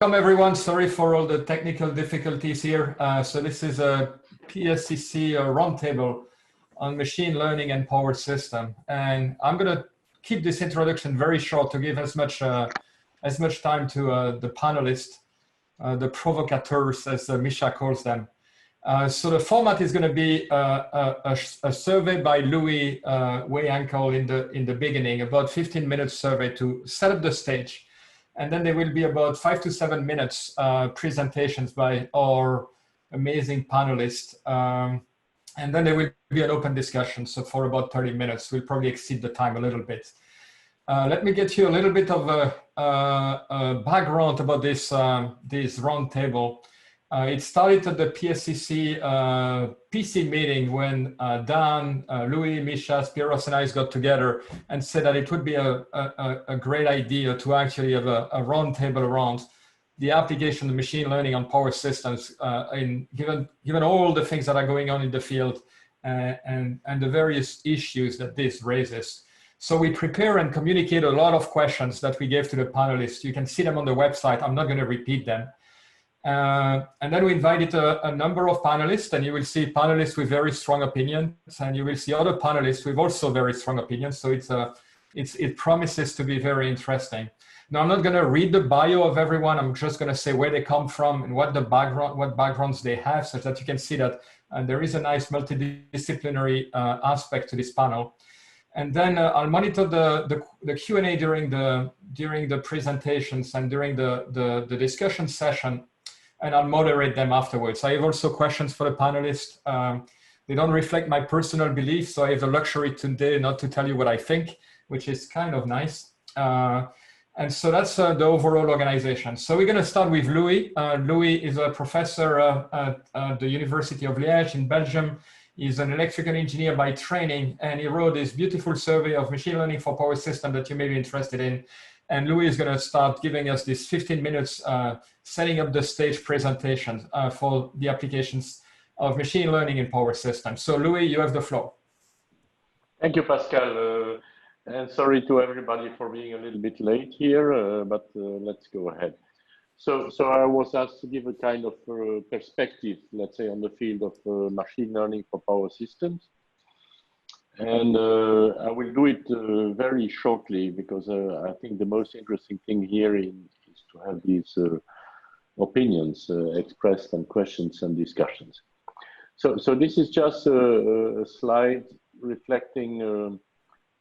Welcome everyone. Sorry for all the technical difficulties here. So this is a PSCC roundtable on machine learning and power system. And I'm going to keep this introduction very short to give as much time to the panelists, the provocateurs, as Misha calls them. So the format is going to be a survey by Louis Wehenkel in the beginning, about 15-minute survey to set up the stage. And then there will be about 5 to 7 minutes presentations by our amazing panelists. And then there will be an open discussion. So for about 30 minutes, we'll probably exceed the time a little bit. Let me get you a little bit of a background about this roundtable. It started at the PSCC PC meeting when Dan, Louis, Misha, Spyros, and I got together and said that it would be a great idea to actually have a roundtable around the application of machine learning on power systems, given all the things that are going on in the field and the various issues that this raises. So we prepare and communicate a lot of questions that we gave to the panelists. You can see them on the website. I'm not going to repeat them. And then we invited a number of panelists, and you will see panelists with very strong opinions, and you will see other panelists with also very strong opinions. So it promises to be very interesting. Now, I'm not going to read the bio of everyone. I'm just going to say where they come from and what backgrounds they have, so that you can see that there is a nice multidisciplinary aspect to this panel. And then I'll monitor the Q&A during the presentations and during the discussion session, and I'll moderate them afterwards. I have also questions for the panelists. They don't reflect my personal beliefs, so I have the luxury today not to tell you what I think, which is kind of nice. And so that's the overall organization. So we're going to start with Louis. Louis is a professor at the University of Liege in Belgium. He's an electrical engineer by training, and he wrote this beautiful survey of machine learning for power system that you may be interested in. And Louis is going to start giving us this 15 minutes setting up the stage presentation for the applications of machine learning in power systems. So Louis, you have the floor. Thank you, Pascal. And sorry to everybody for being a little bit late here, but let's go ahead. So I was asked to give a kind of perspective, let's say, on the field of machine learning for power systems. And I will do it very shortly because I think the most interesting thing here is to have these opinions expressed and questions and discussions. So this is just a slide reflecting,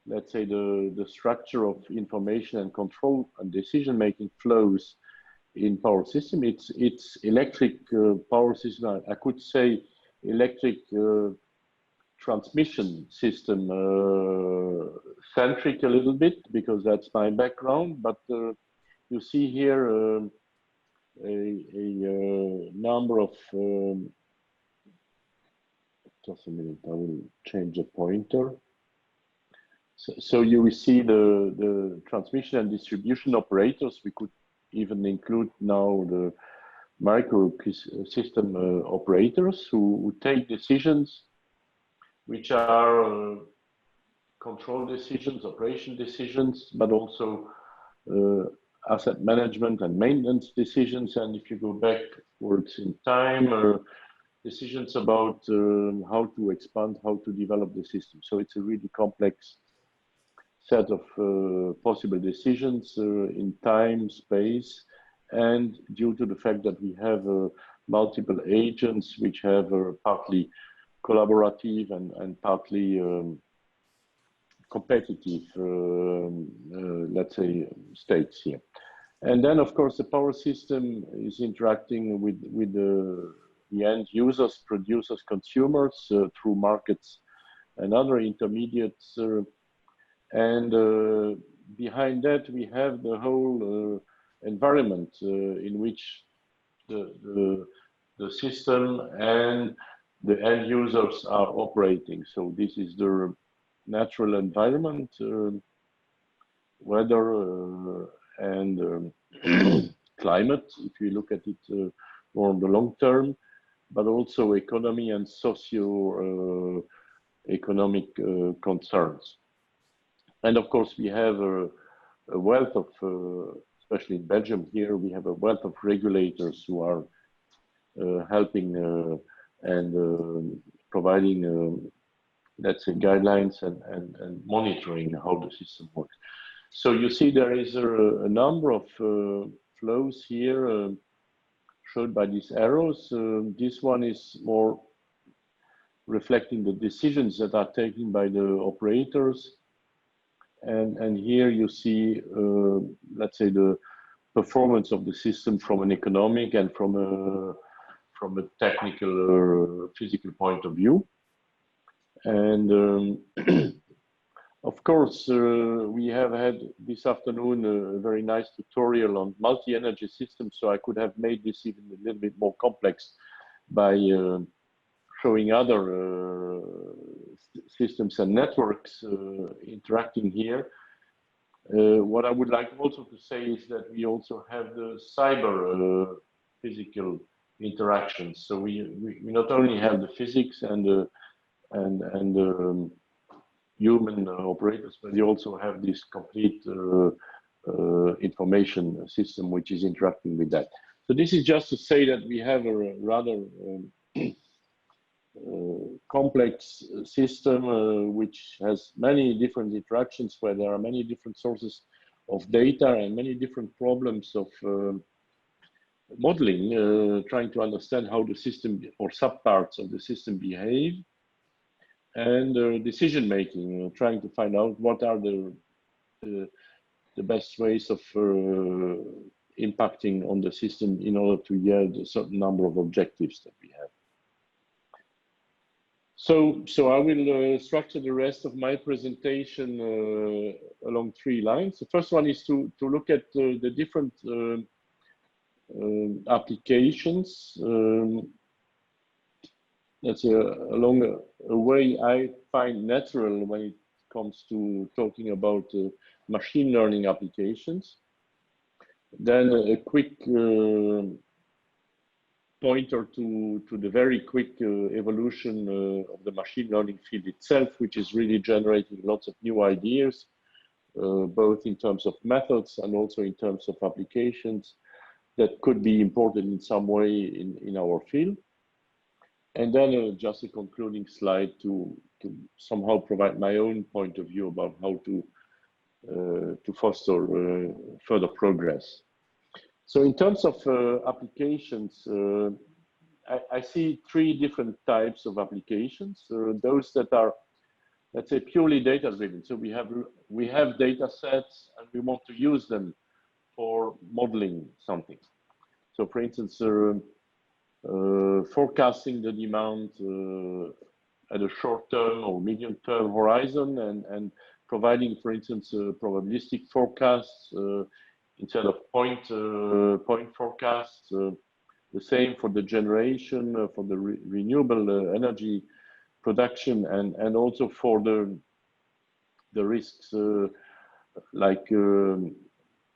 let's say, the structure of information and control and decision-making flows in power system. It's electric power system. I could say electric transmission system centric a little bit because that's my background, but you see here a number of just a minute, I will change the pointer. So you will see the transmission and distribution operators. We could even include now the micro system operators who take decisions which are control decisions, operation decisions, but also asset management and maintenance decisions. And if you go backwards in time, decisions about how to expand, how to develop the system. So it's a really complex set of possible decisions in time, space, and due to the fact that we have multiple agents which have partly collaborative and partly competitive, let's say, states here. And then, of course, the power system is interacting with the end users, producers, consumers through markets and other intermediates. And behind that, we have the whole environment in which the system and the end users are operating. So this is the natural environment, weather and climate, if you look at it more on the long term, but also economy and socio-economic concerns. And of course, we have a wealth of especially in Belgium here, we have a wealth of regulators who are helping and providing, let's say, guidelines and monitoring how the system works. So you see there is a number of flows here showed by these arrows. This one is more reflecting the decisions that are taken by the operators. And here you see, let's say, the performance of the system from an economic and from a technical or physical point of view. And of course, we have had this afternoon a very nice tutorial on multi-energy systems, so I could have made this even a little bit more complex by showing other systems and networks interacting here. What I would like also to say is that we also have the cyber physical interactions. So we not only have the physics and human operators, but we also have this complete information system which is interacting with that. So this is just to say that we have a rather complex system which has many different interactions, where there are many different sources of data and many different problems of modeling, trying to understand how the system or subparts of the system behave, and decision making, trying to find out what are the best ways of impacting on the system in order to yield a certain number of objectives that we have. So I will structure the rest of my presentation along 3 lines. The first one is to look at the different applications. That's along a way I find natural when it comes to talking about machine learning applications. Then a quick pointer to the very quick evolution of the machine learning field itself, which is really generating lots of new ideas, both in terms of methods and also in terms of applications that could be important in some way in our field. And then just a concluding slide to somehow provide my own point of view about how to foster further progress. So in terms of applications, I see 3 different types of applications. Those that are, let's say, purely data driven. So we have data sets and we want to use them for modeling something. So for instance, forecasting the demand at a short-term or medium-term horizon and providing, for instance, probabilistic forecasts instead of point forecasts. The same for the generation, for the renewable energy production, and also for the risks like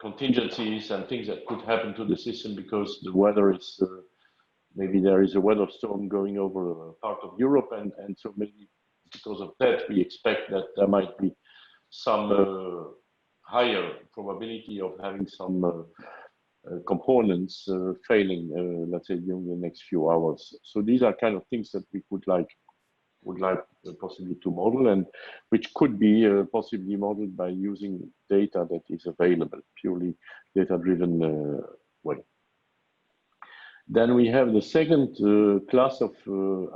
contingencies and things that could happen to the system because the weather is maybe there is a weather storm going over a part of Europe, and so maybe because of that we expect that there might be some higher probability of having some components failing, let's say, during the next few hours. So these are kind of things that we would like possibly to model, and which could be possibly modeled by using data that is available, purely data-driven way. Then we have the second class of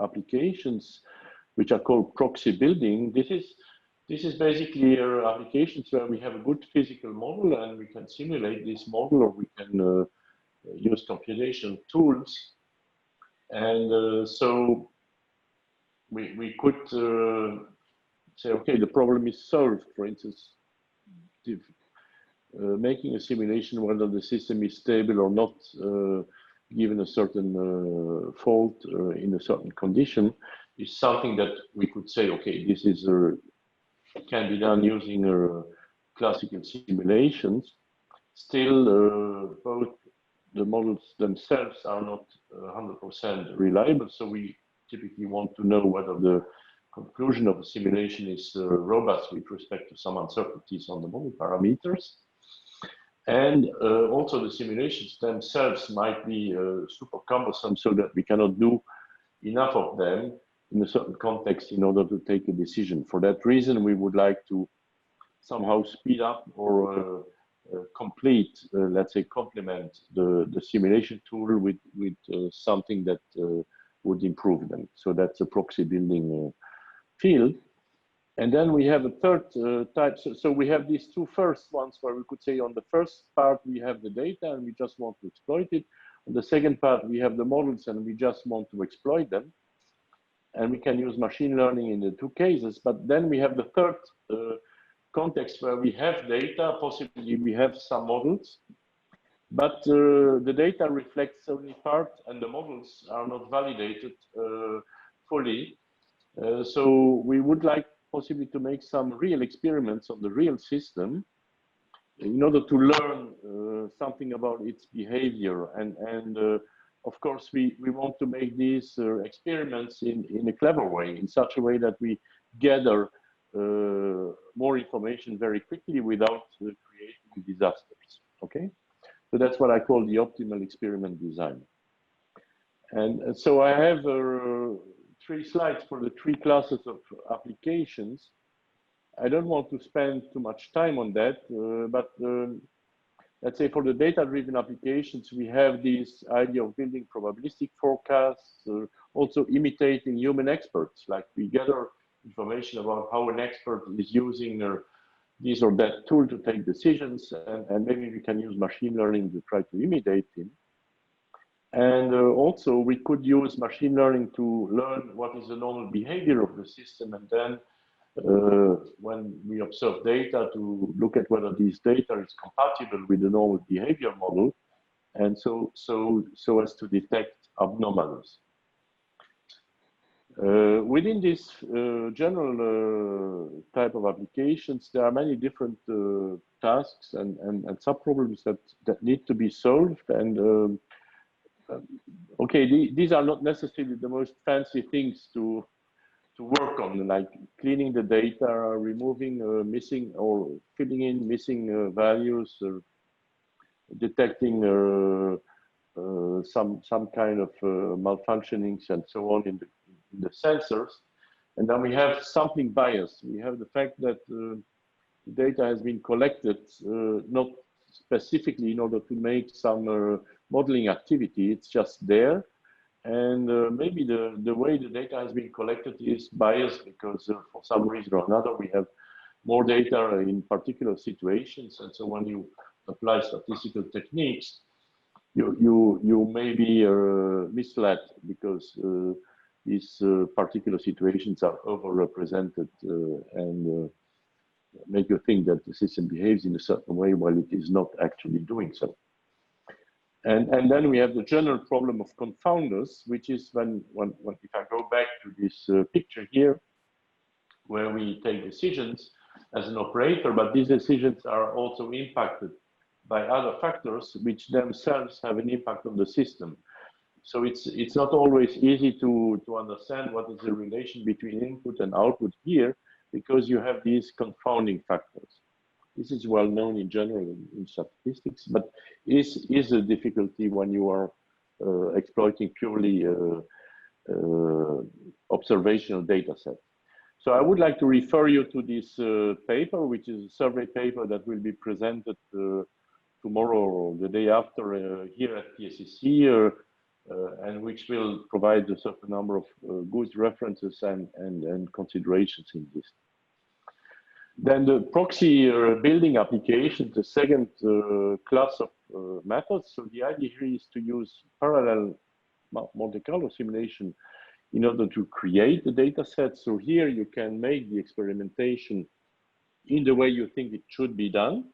applications, which are called proxy-building. This is basically applications where we have a good physical model and we can simulate this model, or we can use computational tools. And so we could say, okay, the problem is solved. For instance, making a simulation whether the system is stable or not, given a certain fault in a certain condition, is something that we could say, okay, this is can be done using classical simulations. Still, both the models themselves are not 100% reliable, so we typically want to know whether the conclusion of a simulation is robust with respect to some uncertainties on the model parameters. And also the simulations themselves might be super cumbersome, so that we cannot do enough of them in a certain context in order to take a decision. For that reason, we would like to somehow speed up or complete, let's say, complement the simulation tool with something that would improve them. So that's a proxy building field. And then we have a third type. So we have these two first ones where we could say on the first part, we have the data and we just want to exploit it. On the second part, we have the models and we just want to exploit them. And we can use machine learning in the two cases. But then we have the third context where we have data, possibly we have some models, but the data reflects only part and the models are not validated fully. So we would like possibly to make some real experiments on the real system in order to learn something about its behavior. And of course, we want to make these experiments in a clever way, in such a way that we gather more information very quickly without creating disasters, okay? So that's what I call the optimal experiment design. And so I have 3 slides for the 3 classes of applications. I don't want to spend too much time on that, but let's say for the data-driven applications, we have this idea of building probabilistic forecasts, also imitating human experts, like we gather information about how an expert is using this or that tool to take decisions, and maybe we can use machine learning to try to imitate him. And also we could use machine learning to learn what is the normal behavior of the system, and then when we observe data, to look at whether this data is compatible with the normal behavior model, and so as to detect anomalies. Within this general type of applications, there are many different tasks and sub-problems that need to be solved. And okay, these are not necessarily the most fancy things to work on, like cleaning the data, removing missing or filling in missing values, or detecting some kind of malfunctionings and so on in the sensors. And then we have sampling bias. We have the fact that the data has been collected not specifically in order to make some modeling activity, it's just there. And maybe the way the data has been collected is biased because for some reason or another we have more data in particular situations. And so when you apply statistical techniques, you may be misled because these particular situations are overrepresented and make you think that the system behaves in a certain way while it is not actually doing so. And then we have the general problem of confounders, which is when if I go back to this picture here, where we take decisions as an operator, but these decisions are also impacted by other factors, which themselves have an impact on the system. So it's not always easy to understand what is the relation between input and output here, because you have these confounding factors. This is well known in general in statistics, but is a difficulty when you are exploiting purely observational data set. So I would like to refer you to this paper, which is a survey paper that will be presented tomorrow or the day after here at PSCC, and which will provide a certain number of good references and considerations in this. Then the proxy building application, the second class of methods. So the idea here is to use parallel Monte Carlo simulation in order to create the data set. So here you can make the experimentation in the way you think it should be done.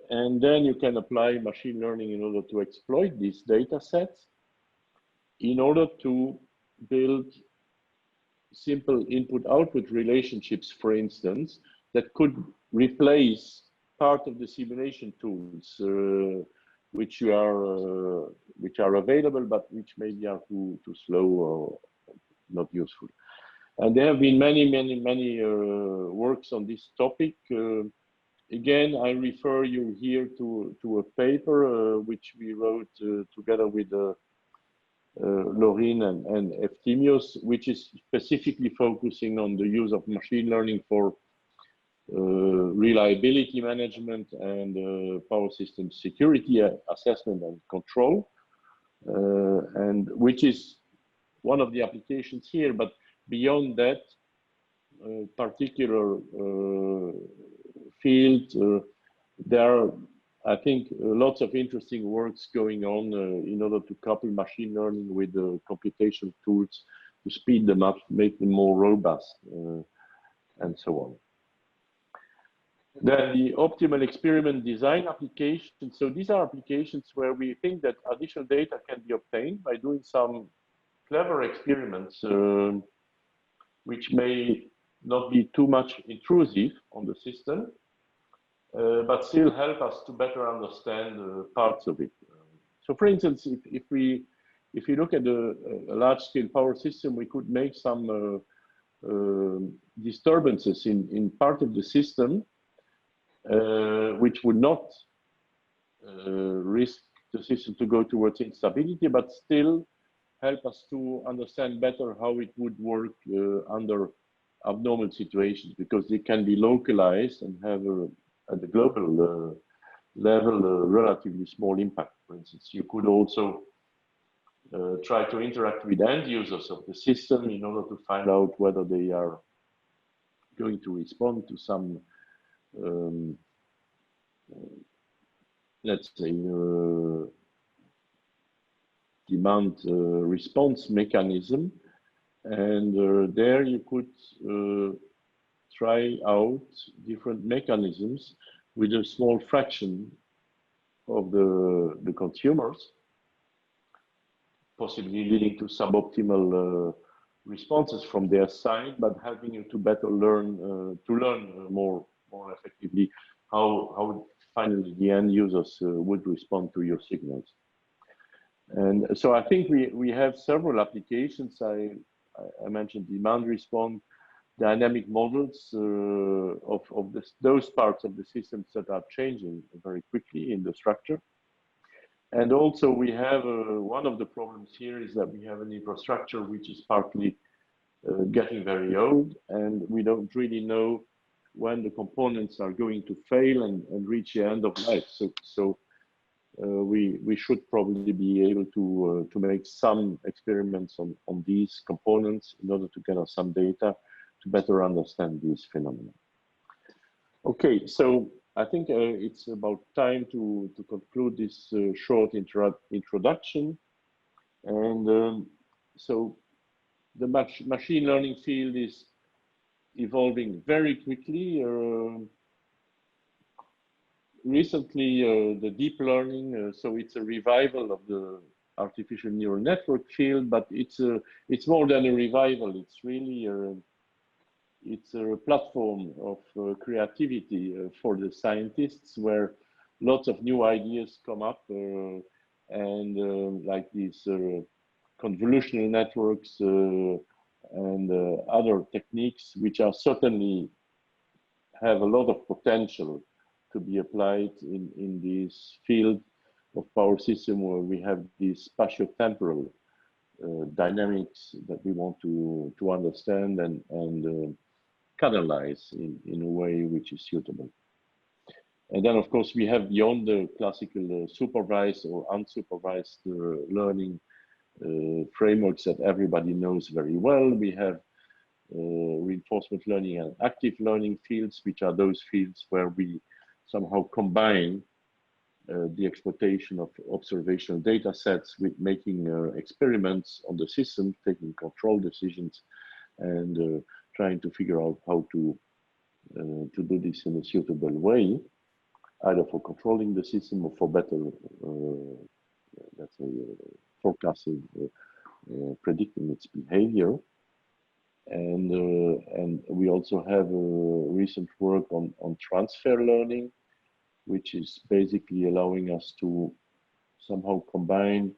And then you can apply machine learning in order to exploit these data sets in order to build simple input-output relationships, for instance, that could replace part of the simulation tools which are available, but which maybe are too slow or not useful. And there have been many works on this topic. again, I refer you here to a paper which we wrote together with Laurine and Eftimios, which is specifically focusing on the use of machine learning for reliability management and power system security assessment and control, and which is one of the applications here. But beyond that particular field, there are, I think, lots of interesting works going on in order to couple machine learning with computational tools to speed them up, make them more robust, and so on. Then the optimal experiment design applications. So these are applications where we think that additional data can be obtained by doing some clever experiments, which may not be too much intrusive on the system, but still help us to better understand parts of it. So for instance, if we look at a large-scale power system, we could make some disturbances in part of the system, which would not risk the system to go towards instability, but still help us to understand better how it would work under abnormal situations, because they can be localized and have at the global level a relatively small impact. For instance, you could also try to interact with end users of the system in order to find out whether they are going to respond to some let's say demand response mechanism, and there you could try out different mechanisms with a small fraction of the consumers, possibly leading to suboptimal responses from their side, but helping you to better learn more effectively how finally the end users would respond to your signals. And so I think we have several applications. I mentioned demand response, dynamic models of those parts of the systems that are changing very quickly in the structure. And also we have one of the problems here is that we have an infrastructure which is partly getting very old, and we don't really know when the components are going to fail and reach the end of life. So we should probably be able to make some experiments on these components in order to gather some data to better understand these phenomena. Okay, so I think it's about time to conclude this short introduction. And so the machine learning field is evolving very quickly. Recently, the deep learning, so it's a revival of the artificial neural network field, but it's more than a revival. It's really it's a platform of creativity for the scientists, where lots of new ideas come up, and like these convolutional networks and other techniques, which are certainly have a lot of potential to be applied in this field of power system, where we have these spatio-temporal dynamics that we want to understand and catalyze in a way which is suitable. And then, of course, we have beyond the classical supervised or unsupervised learning frameworks that everybody knows very well. We have reinforcement learning and active learning fields, which are those fields where we somehow combine the exploitation of observational data sets with making experiments on the system, taking control decisions, and trying to figure out how to do this in a suitable way, either for controlling the system or for better, let's say, forecasting, predicting its behavior. And we also have recent work on transfer learning, which is basically allowing us to somehow combine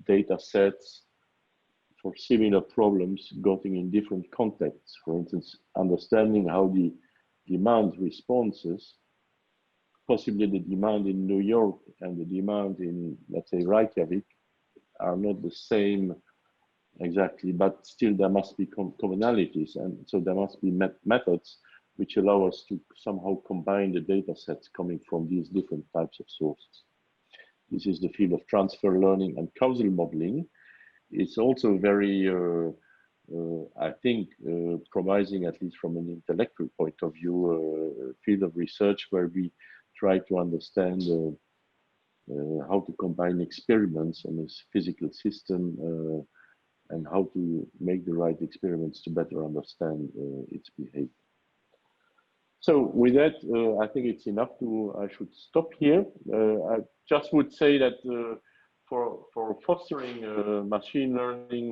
data sets for similar problems gotten in different contexts. For instance, understanding how the demand responses possibly the demand in New York and the demand in, let's say, Reykjavik are not the same exactly, but still there must be commonalities, and so there must be methods which allow us to somehow combine the data sets coming from these different types of sources. This is the field of transfer learning and causal modeling. It's also very, I think, promising, at least from an intellectual point of view, field of research where we try to understand how to combine experiments on this physical system and how to make the right experiments to better understand its behavior. So with that, I think it's enough I should stop here. I just would say that for fostering machine learning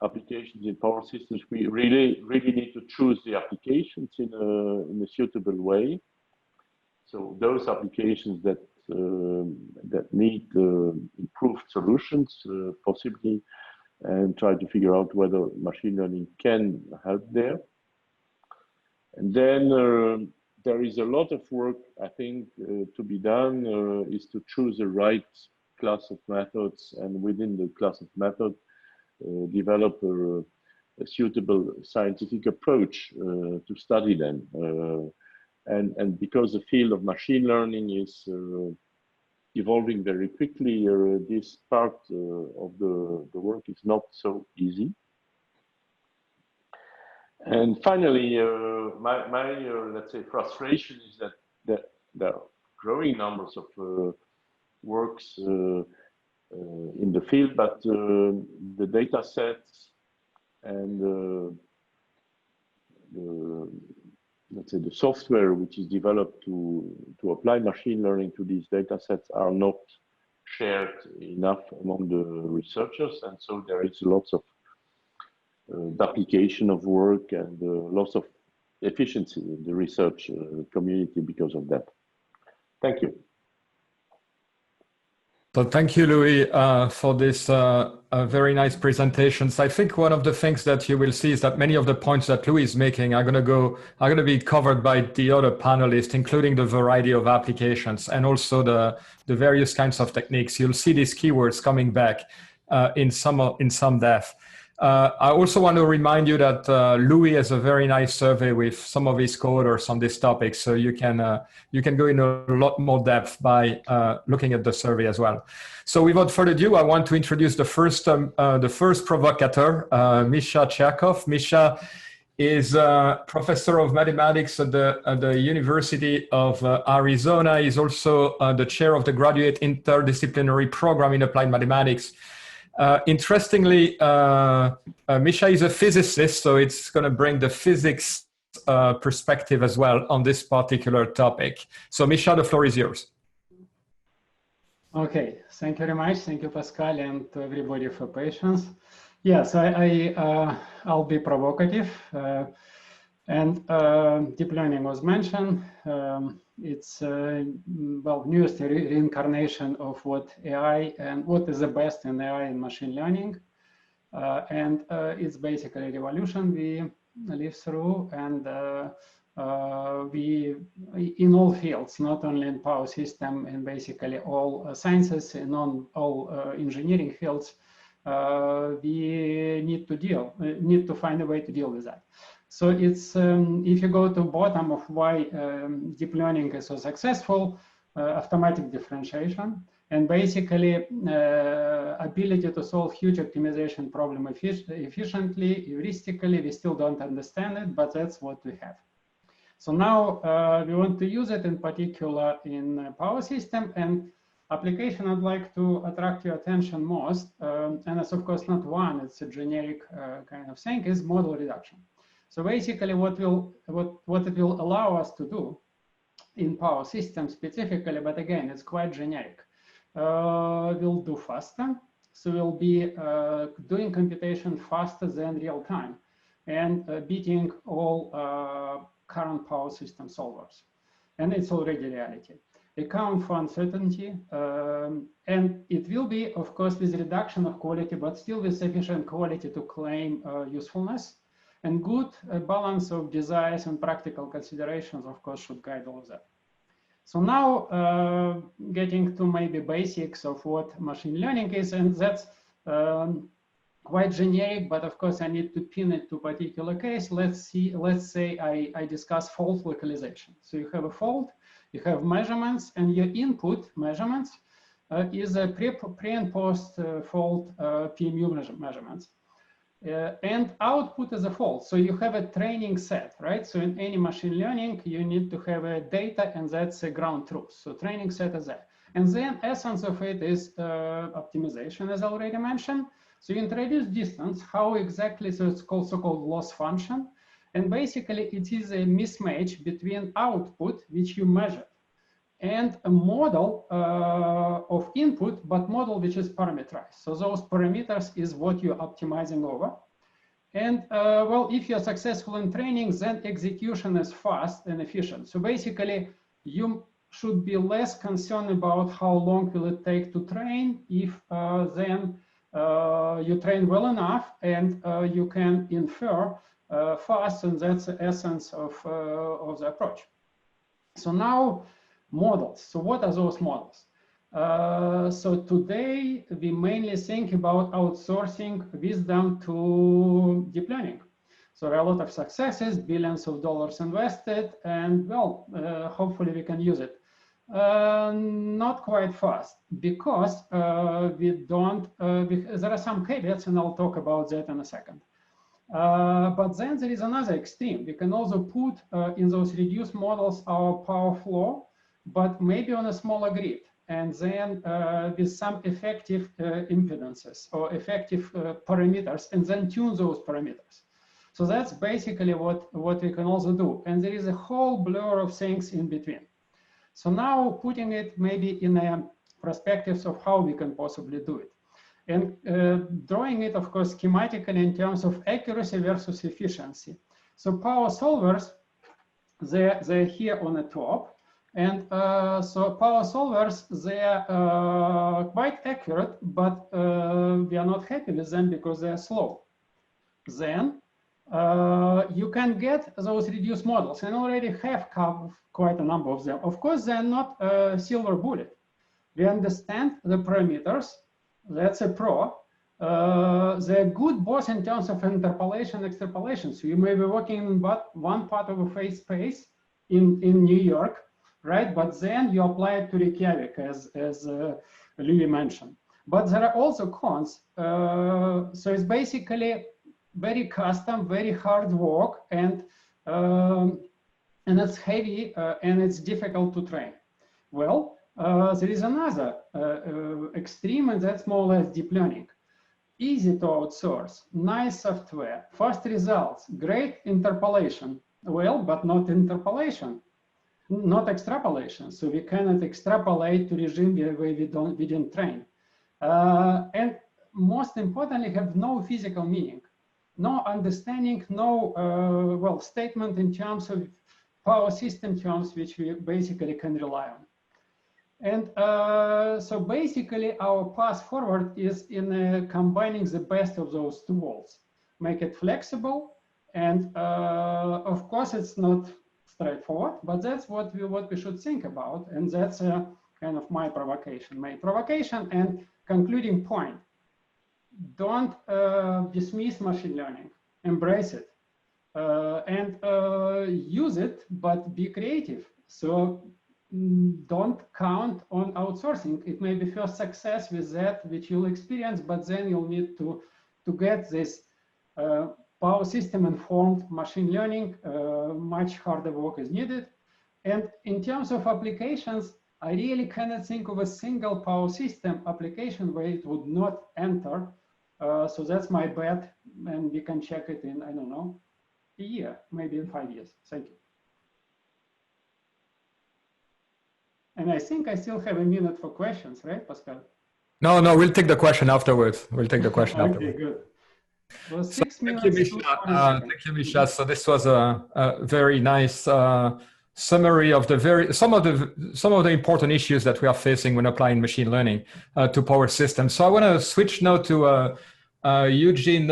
applications in power systems, we really need to choose the applications in a suitable way. So those applications that need improved solutions, possibly, and try to figure out whether machine learning can help there. And then there is a lot of work, I think, to be done, is to choose the right class of methods, and within the class of method, develop a suitable scientific approach to study them. And because the field of machine learning is evolving very quickly, this part of the work is not so easy. And finally, my let's say frustration is that there are growing numbers of works in the field, but the data sets and let's say the software which is developed to apply machine learning to these data sets are not shared enough among the researchers, and so there is lots of duplication of work and loss of efficiency in the research community because of that. Thank you. So thank you, Louis, for this very nice presentations. I think one of the things that you will see is that many of the points that Louis is making are going to be covered by the other panelists, including the variety of applications and also the various kinds of techniques. You'll see these keywords coming back in some depth. I also want to remind you that Louis has a very nice survey with some of his co-authors on this topic, so you can go in a lot more depth by looking at the survey as well. So without further ado, I want to introduce the first provocateur, Misha Chertkov. Misha is a professor of mathematics at the University of Arizona. He's also the chair of the graduate interdisciplinary program in applied mathematics. Interestingly, Misha is a physicist, so it's going to bring the physics perspective as well on this particular topic. So Misha, the floor is yours. Okay, thank you very much. Thank you, Pascal, and to everybody for patience. Yes, I'll be provocative. And deep learning was mentioned. It's well, newest reincarnation of what AI and what is the best in AI and machine learning. And it's basically a revolution we live through, and we in all fields, not only in power system, and basically all sciences and on all engineering fields, we need to find a way to deal with that. So it's if you go to bottom of why deep learning is so successful, automatic differentiation, and basically ability to solve huge optimization problem efficiently, heuristically. We still don't understand it, but that's what we have. So now we want to use it in particular in power system, and application I'd like to attract your attention most, and it's of course not one, it's a generic kind of thing, is model reduction. So basically what it will allow us to do in power systems specifically, but again, it's quite generic. We'll do faster. So we'll be doing computation faster than real time and beating all current power system solvers. And it's already reality. Account for uncertainty, and it will be, of course, with reduction of quality, but still with sufficient quality to claim usefulness. And good balance of desires and practical considerations, of course, should guide all of that. So now getting to maybe basics of what machine learning is, and that's quite generic, but of course I need to pin it to a particular case. Let's say I discuss fault localization. So you have a fault, you have measurements, and your input measurements is a pre and post fault PMU measurements. And output is a fault. So you have a training set, right? So in any machine learning, you need to have a data, and that's a ground truth. So training set is that. And then essence of it is optimization, as already mentioned. So you introduce distance, how exactly, so it's called so-called loss function. And basically it is a mismatch between output, which you measure, and a model of input, but model which is parameterized. So those parameters is what you're optimizing over. And well, if you're successful in training, then execution is fast and efficient. So basically you should be less concerned about how long will it take to train if then you train well enough and you can infer fast, and that's the essence of the approach. So now models. So what are those models? So today we mainly think about outsourcing wisdom to deep learning. So there are a lot of successes, billions of dollars invested, and well, hopefully we can use it. Not quite fast, because we don't, there are some caveats, and I'll talk about that in a second. But then there is another extreme. We can also put in those reduced models our power flow, but maybe on a smaller grid, and then with some effective impedances or effective parameters, and then tune those parameters. So that's basically what we can also do. And there is a whole blur of things in between. So now putting it maybe in a perspective of how we can possibly do it. And drawing it, of course, schematically in terms of accuracy versus efficiency. So power solvers, they're here on the top. And so power solvers, they're quite accurate, but we are not happy with them because they're slow. Then you can get those reduced models, and already have quite a number of them. Of course, they're not a silver bullet. We understand the parameters. That's a pro. They're good both in terms of interpolation and extrapolation. So you may be working in one part of a phase space in New York, right? But then you apply it to Reykjavik, as Liege mentioned. But there are also cons. So it's basically very custom, very hard work, and it's heavy and it's difficult to train. Well, there is another extreme, and that's more or less deep learning. Easy to outsource, nice software, fast results, great interpolation. Well, but not interpolation, not extrapolation. So we cannot extrapolate to regime where we didn't train. And most importantly, have no physical meaning, no understanding, no well, statement in terms of power system terms, which we basically can rely on. And so basically our path forward is in combining the best of those two worlds, make it flexible. And of course, it's not straightforward, but that's what we should think about. And that's kind of my provocation and concluding point. Don't dismiss machine learning, embrace it and use it, but be creative. So don't count on outsourcing. It may be first success with that, which you'll experience, but then you'll need to get this power system informed machine learning. Much harder work is needed. And in terms of applications, I really cannot think of a single power system application where it would not enter. So that's my bet, and we can check it in, I don't know, a year, maybe in 5 years. Thank you. And I think I still have a minute for questions, right, Pascal? No, we'll take the question afterwards. We'll take the question afterwards. Okay, good. Well, So thank you, Misha. Thank you, Misha. So this was a very nice summary of some of the important issues that we are facing when applying machine learning to power systems. So I want to switch now to Eugene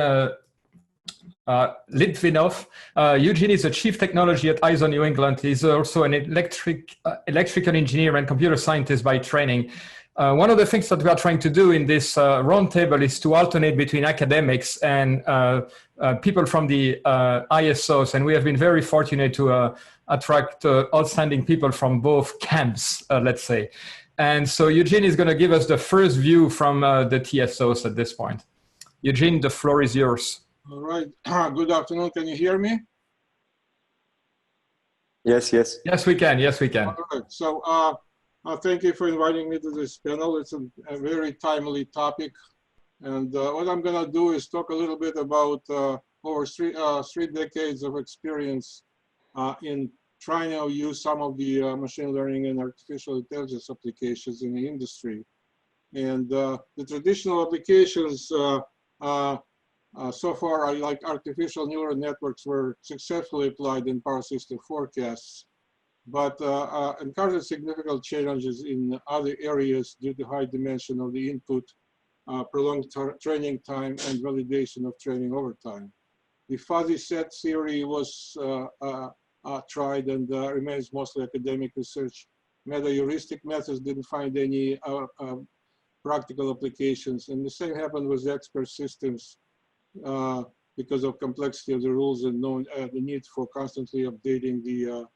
Litvinov. Eugene is the Chief Technology at ISO New England. He's also an electrical engineer and computer scientist by training. One of the things that we are trying to do in this roundtable is to alternate between academics and people from the ISOs. And we have been very fortunate to attract outstanding people from both camps, let's say. And so Eugene is going to give us the first view from the TSOs at this point. Eugene, the floor is yours. All right. Good afternoon. Can you hear me? Yes, yes. Yes, we can. Yes, we can. All right. So thank you for inviting me to this panel. It's a very timely topic. And what I'm going to do is talk a little bit about over three decades of experience in trying to use some of the machine learning and artificial intelligence applications in the industry. And the traditional applications so far are like artificial neural networks were successfully applied in power system forecasts, but encountered significant challenges in other areas due to high dimension of the input, prolonged training time, and validation of training over time. The fuzzy set theory was tried and remains mostly academic research. Meta-heuristic methods didn't find any practical applications, and the same happened with expert systems because of complexity of the rules and the need for constantly updating the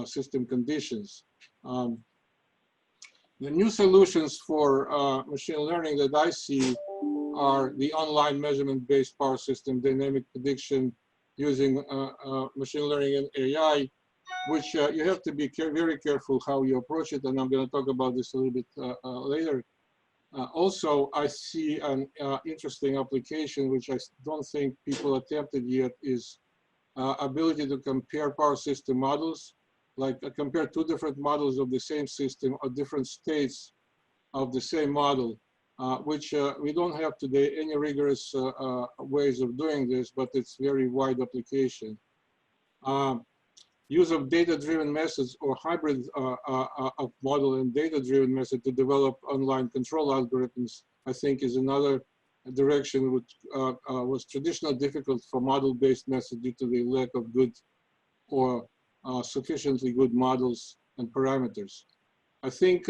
system conditions. The new solutions for machine learning that I see are the online measurement-based power system dynamic prediction using machine learning and AI, which you have to be very careful how you approach it, and I'm going to talk about this a little bit later. Also, I see an interesting application, which I don't think people attempted yet, is ability to compare power system models, like compare two different models of the same system or different states of the same model, which we don't have today any rigorous ways of doing this, but it's very wide application. Use of data-driven methods or hybrid of model and data-driven method to develop online control algorithms, I think, is another direction which was traditionally difficult for model-based methods due to the lack of good or sufficiently good models and parameters. I think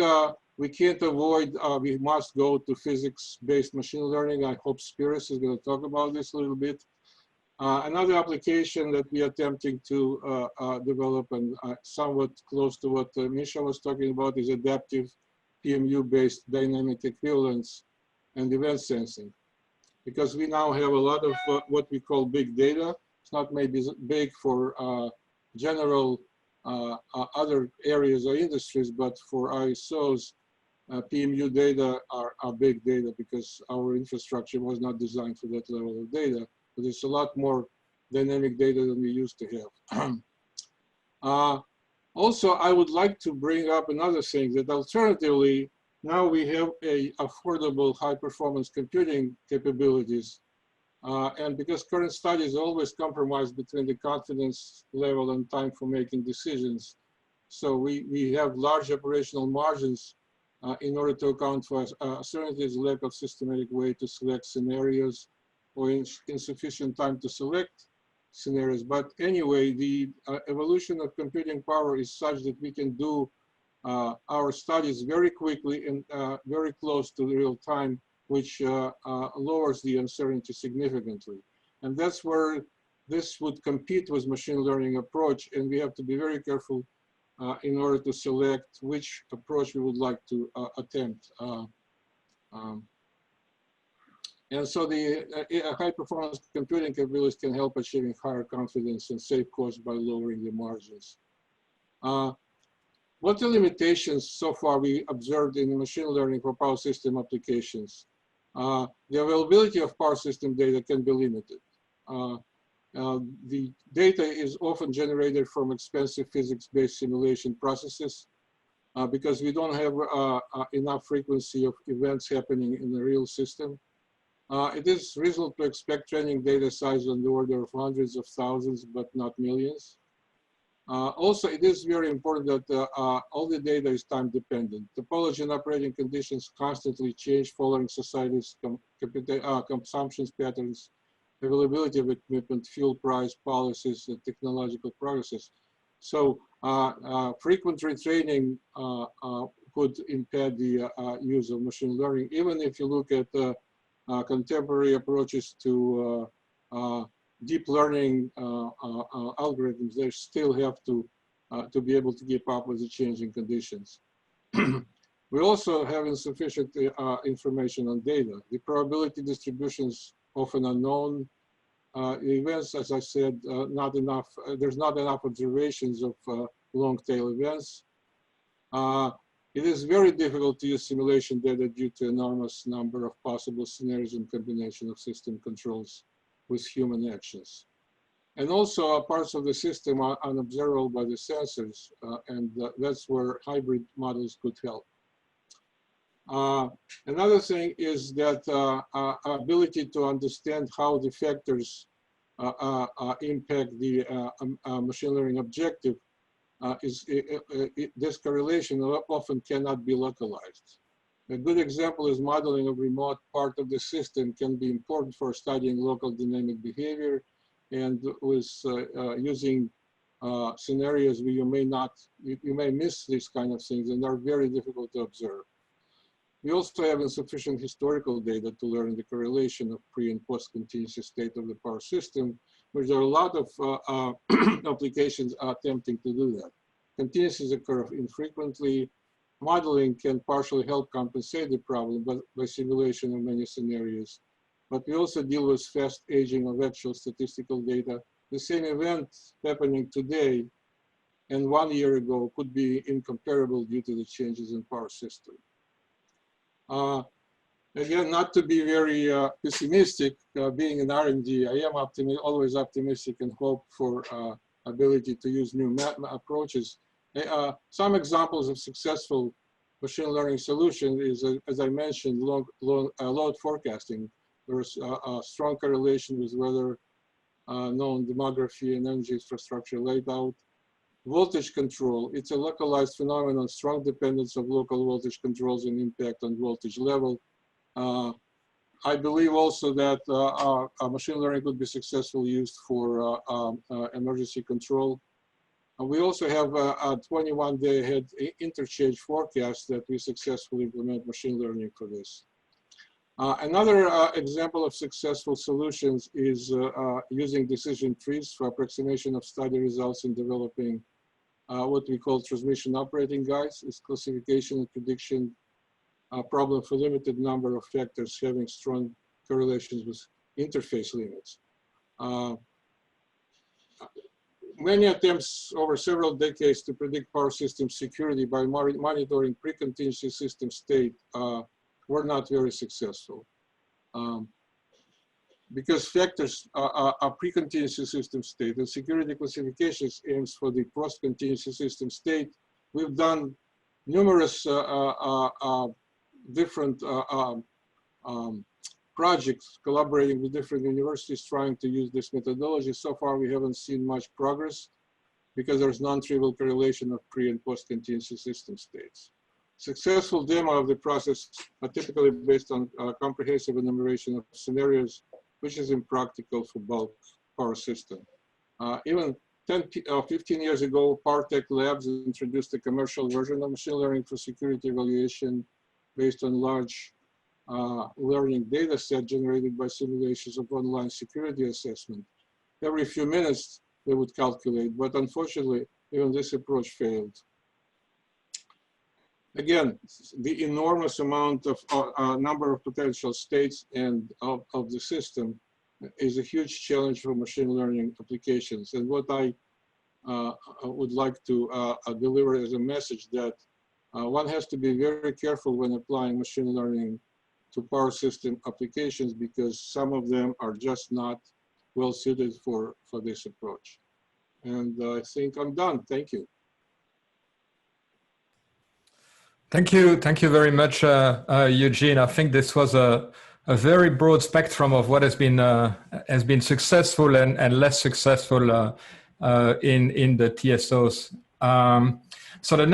we can't avoid, we must go to physics-based machine learning. I hope Spyros is going to talk about this a little bit. Another application that we are attempting to develop and somewhat close to what Misha was talking about is adaptive PMU-based dynamic equivalence and event sensing. Because we now have a lot of what we call big data. It's not maybe big for general other areas or industries, but for ISOs, PMU data are big data because our infrastructure was not designed for that level of data. But it's a lot more dynamic data than we used to have. Also, I would like to bring up another thing, that alternatively, now we have a affordable high-performance computing capabilities. And because current studies always compromise between the confidence level and time for making decisions. So we have large operational margins in order to account for uncertainties, lack of systematic way to select scenarios, or insufficient time to select scenarios. But anyway, the evolution of computing power is such that we can do our studies very quickly and very close to the real time, which lowers the uncertainty significantly. And that's where this would compete with machine learning approach, and we have to be very careful in order to select which approach we would like to attempt. And so the high-performance computing capabilities can help achieving higher confidence and save costs by lowering the margins. What are the limitations so far we observed in machine learning for power system applications? The availability of power system data can be limited. The data is often generated from expensive physics-based simulation processes because we don't have enough frequency of events happening in the real system. It is reasonable to expect training data size on the order of hundreds of thousands, but not millions. Also, it is very important that all the data is time dependent. Topology and operating conditions constantly change following society's consumption patterns availability of equipment, fuel price, policies, and technological progresses. So frequent retraining could impede the use of machine learning, even if you look at contemporary approaches to deep learning algorithms. They still have to be able to keep up with the changing conditions. We also have insufficient information on data. The probability distributions often unknown. Events, as I said, not enough. There's not enough observations of long tail events. It is very difficult to use simulation data due to enormous number of possible scenarios and combination of system controls with human actions. And also parts of the system are unobservable by the sensors, and that's where hybrid models could help. Another thing is that ability to understand how the factors impact the machine learning objective this correlation often cannot be localized. A good example is modeling of remote part of the system can be important for studying local dynamic behavior, and with using scenarios where you may miss these kind of things and are very difficult to observe. We also have insufficient historical data to learn the correlation of pre and post contingency state of the power system, which there are a lot of applications attempting to do that. Contingencies occur infrequently. Modeling can partially help compensate the problem by simulation of many scenarios. But we also deal with fast aging of actual statistical data. The same event happening today and 1 year ago could be incomparable due to the changes in power system. Again, not to be very pessimistic, being in R&D, I am always optimistic and hope for ability to use new approaches. Some examples of successful machine learning solutions is, as I mentioned, load forecasting. There's a strong correlation with whether known demography and energy infrastructure laid out. Voltage control, it's a localized phenomenon, strong dependence of local voltage controls and impact on voltage level. I believe also that machine learning could be successfully used for emergency control. We also have a 21-day ahead interchange forecast that we successfully implement machine learning for this. Another example of successful solutions is using decision trees for approximation of study results in developing what we call transmission operating guides. It's classification and prediction problem for limited number of factors having strong correlations with interface limits. Many attempts over several decades to predict power system security by monitoring pre-contingency system state were not very successful. Because factors are pre-contingency system state and security classifications aims for the post-contingency system state. We've done numerous different projects collaborating with different universities trying to use this methodology. So far, we haven't seen much progress because there's non-trivial correlation of pre and post-contingency system states. Successful demo of the process are typically based on comprehensive enumeration of scenarios, which is impractical for bulk power system. Even 15 years ago, PowerTech Labs introduced a commercial version of machine learning for security evaluation based on large learning data set generated by simulations of online security assessment. Every few minutes, they would calculate, but unfortunately, even this approach failed. Again, the enormous amount of number of potential states and of the system is a huge challenge for machine learning applications. And what I would like to deliver as a message that one has to be very careful when applying machine learning to power system applications because some of them are just not well suited for this approach. And I think I'm done. Thank you. Thank you very much, Eugene. I think this was a very broad spectrum of what has been successful and less successful in the TSOs. So the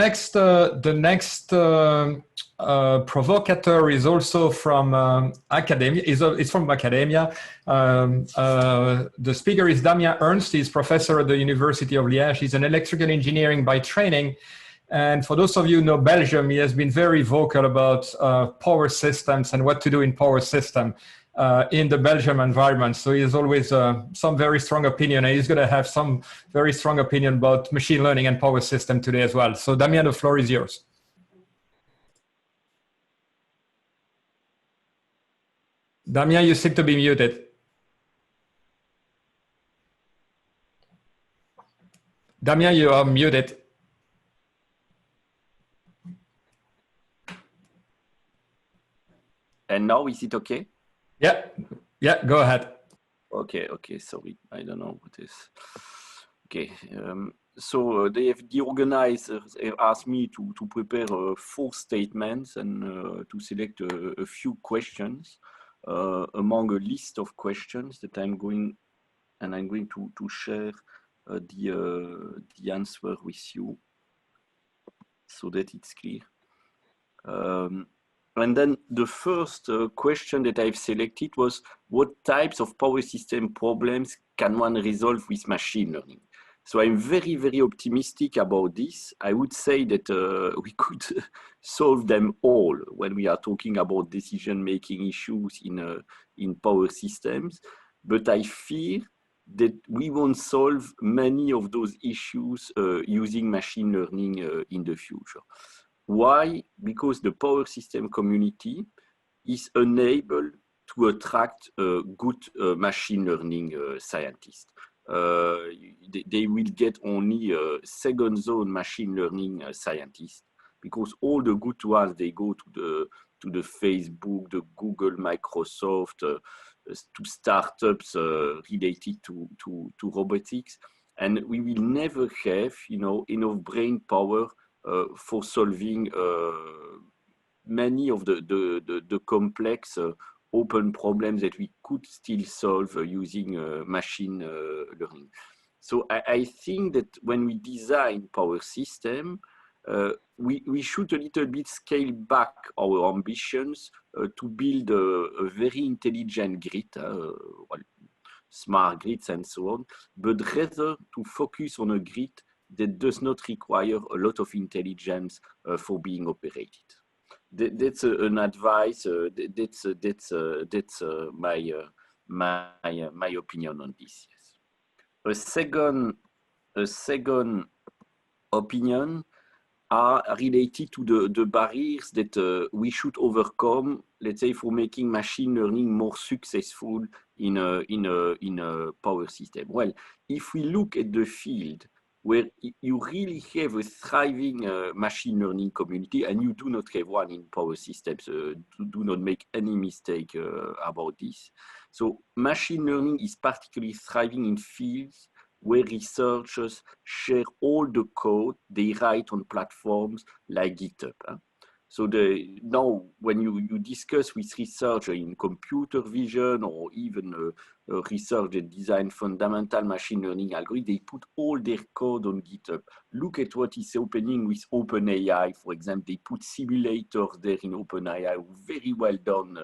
next Provocateur is also from academia. It's from academia. The speaker is Damien Ernst. He's professor at the University of Liege. He's an electrical engineering by training. And for those of you who know Belgium, he has been very vocal about power systems and what to do in power system in the Belgium environment. So he has always some very strong opinion, and he's going to have some very strong opinion about machine learning and power system today as well. So Damien, the floor is yours. Damien, you seem to be muted. Damien, you are muted. And now is it okay? Yeah, yeah, go ahead. Okay, sorry, I don't know what is. Okay, so the organizers asked me to prepare 4 statements and to select a few questions among a list of questions that I'm going to share the answer with you so that it's clear. And then the first question that I've selected was, what types of power system problems can one resolve with machine learning? So I'm very, very optimistic about this. I would say that we could solve them all when we are talking about decision-making issues in power systems. But I fear that we won't solve many of those issues using machine learning in the future. Why? Because the power system community is unable to attract good machine learning scientists. They will get only second zone machine learning scientists, because all the good ones, they go to the Facebook, the Google, Microsoft, to startups related to robotics, and we will never have, enough brain power for solving many of the complex open problems that we could still solve using machine learning. So I think that when we design power system, we should a little bit scale back our ambitions to build a very intelligent grid, smart grids and so on, but rather to focus on a grid that does not require a lot of intelligence for being operated. That's an advice. That's my opinion on this. Yes. A second opinion are related to the barriers that we should overcome, let's say, for making machine learning more successful in a power system. Well, if we look at the field where you really have a thriving machine learning community, and you do not have one in power systems, do not make any mistake about this. So machine learning is particularly thriving in fields where researchers share all the code they write on platforms like GitHub. So now when you discuss with researchers in computer vision or even research that design fundamental machine learning algorithms, they put all their code on GitHub. Look at what is happening with OpenAI, for example. They put simulators there in OpenAI, very well done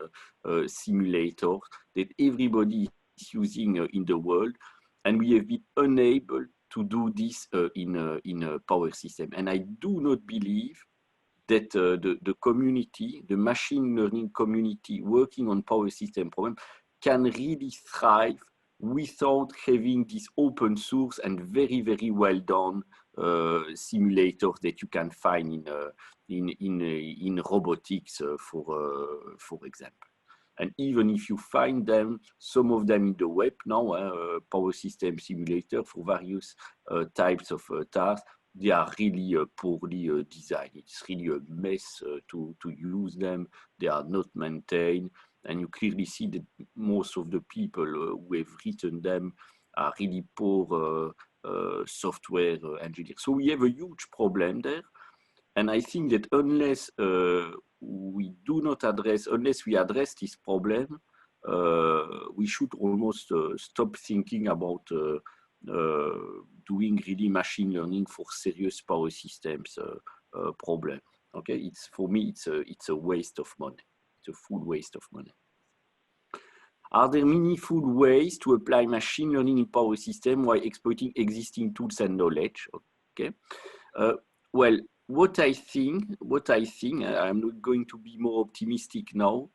simulators that everybody is using in the world. And we have been unable to do this in a power system. And I do not believe that the community, the machine learning community working on power system problems can really thrive without having this open source and very, very well done simulators that you can find in robotics, for example. And even if you find them, some of them in the web now, power system simulator for various types of tasks, they are really poorly designed. It's really a mess to use them. They are not maintained. And you clearly see that most of the people who have written them are really poor software engineers. So we have a huge problem there. And I think that unless we address this problem, we should almost stop thinking about doing really machine learning for serious power systems problem. Okay, it's for me, it's a waste of money. It's a full waste of money. Are there meaningful ways to apply machine learning in power system while exploiting existing tools and knowledge? Okay. Well, what I think, I'm not going to be more optimistic now.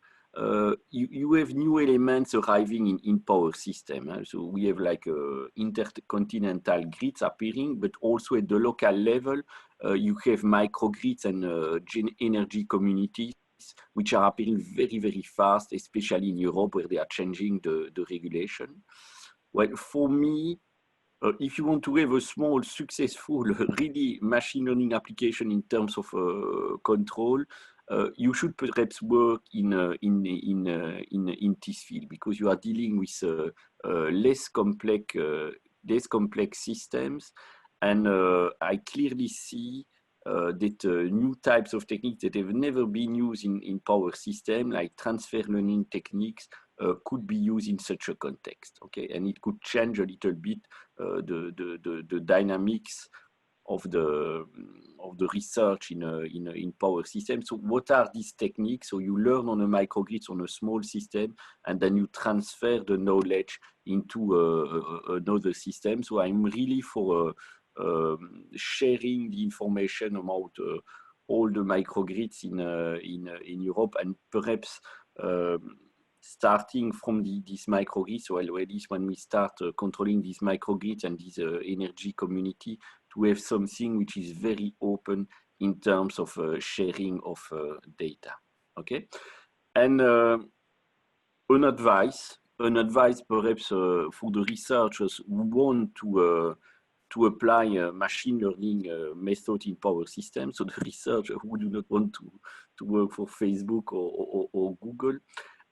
You have new elements arriving in power system. So we have like intercontinental grids appearing, but also at the local level, you have microgrids and energy communities, which are appearing very, very fast, especially in Europe, where they are changing the regulation. Well, for me, if you want to have a small, successful, really machine learning application in terms of control, you should perhaps work in this field, because you are dealing with less complex systems, and I clearly see that new types of techniques that have never been used in power system, like transfer learning techniques, could be used in such a context. Okay, and it could change a little bit the dynamics of the research in power systems. So what are these techniques? So you learn on a microgrid, on a small system, and then you transfer the knowledge into another system. So I'm really for sharing the information about all the microgrids in Europe, and perhaps starting from these microgrids, so already when we start controlling these microgrids and this energy community, to have something which is very open in terms of sharing of data. Okay, and an advice perhaps for the researchers who want to apply machine learning method in power systems. So the researchers who do not want to work for Facebook or Google,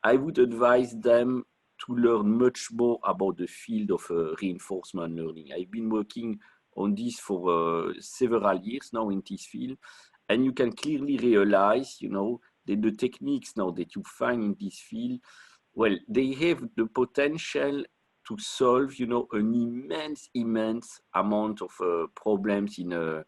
I would advise them to learn much more about the field of reinforcement learning. I've been working on this for several years now in this field, and you can clearly realize, you know, that the techniques now that you find in this field, well, they have the potential to solve, you know, an immense amount of problems in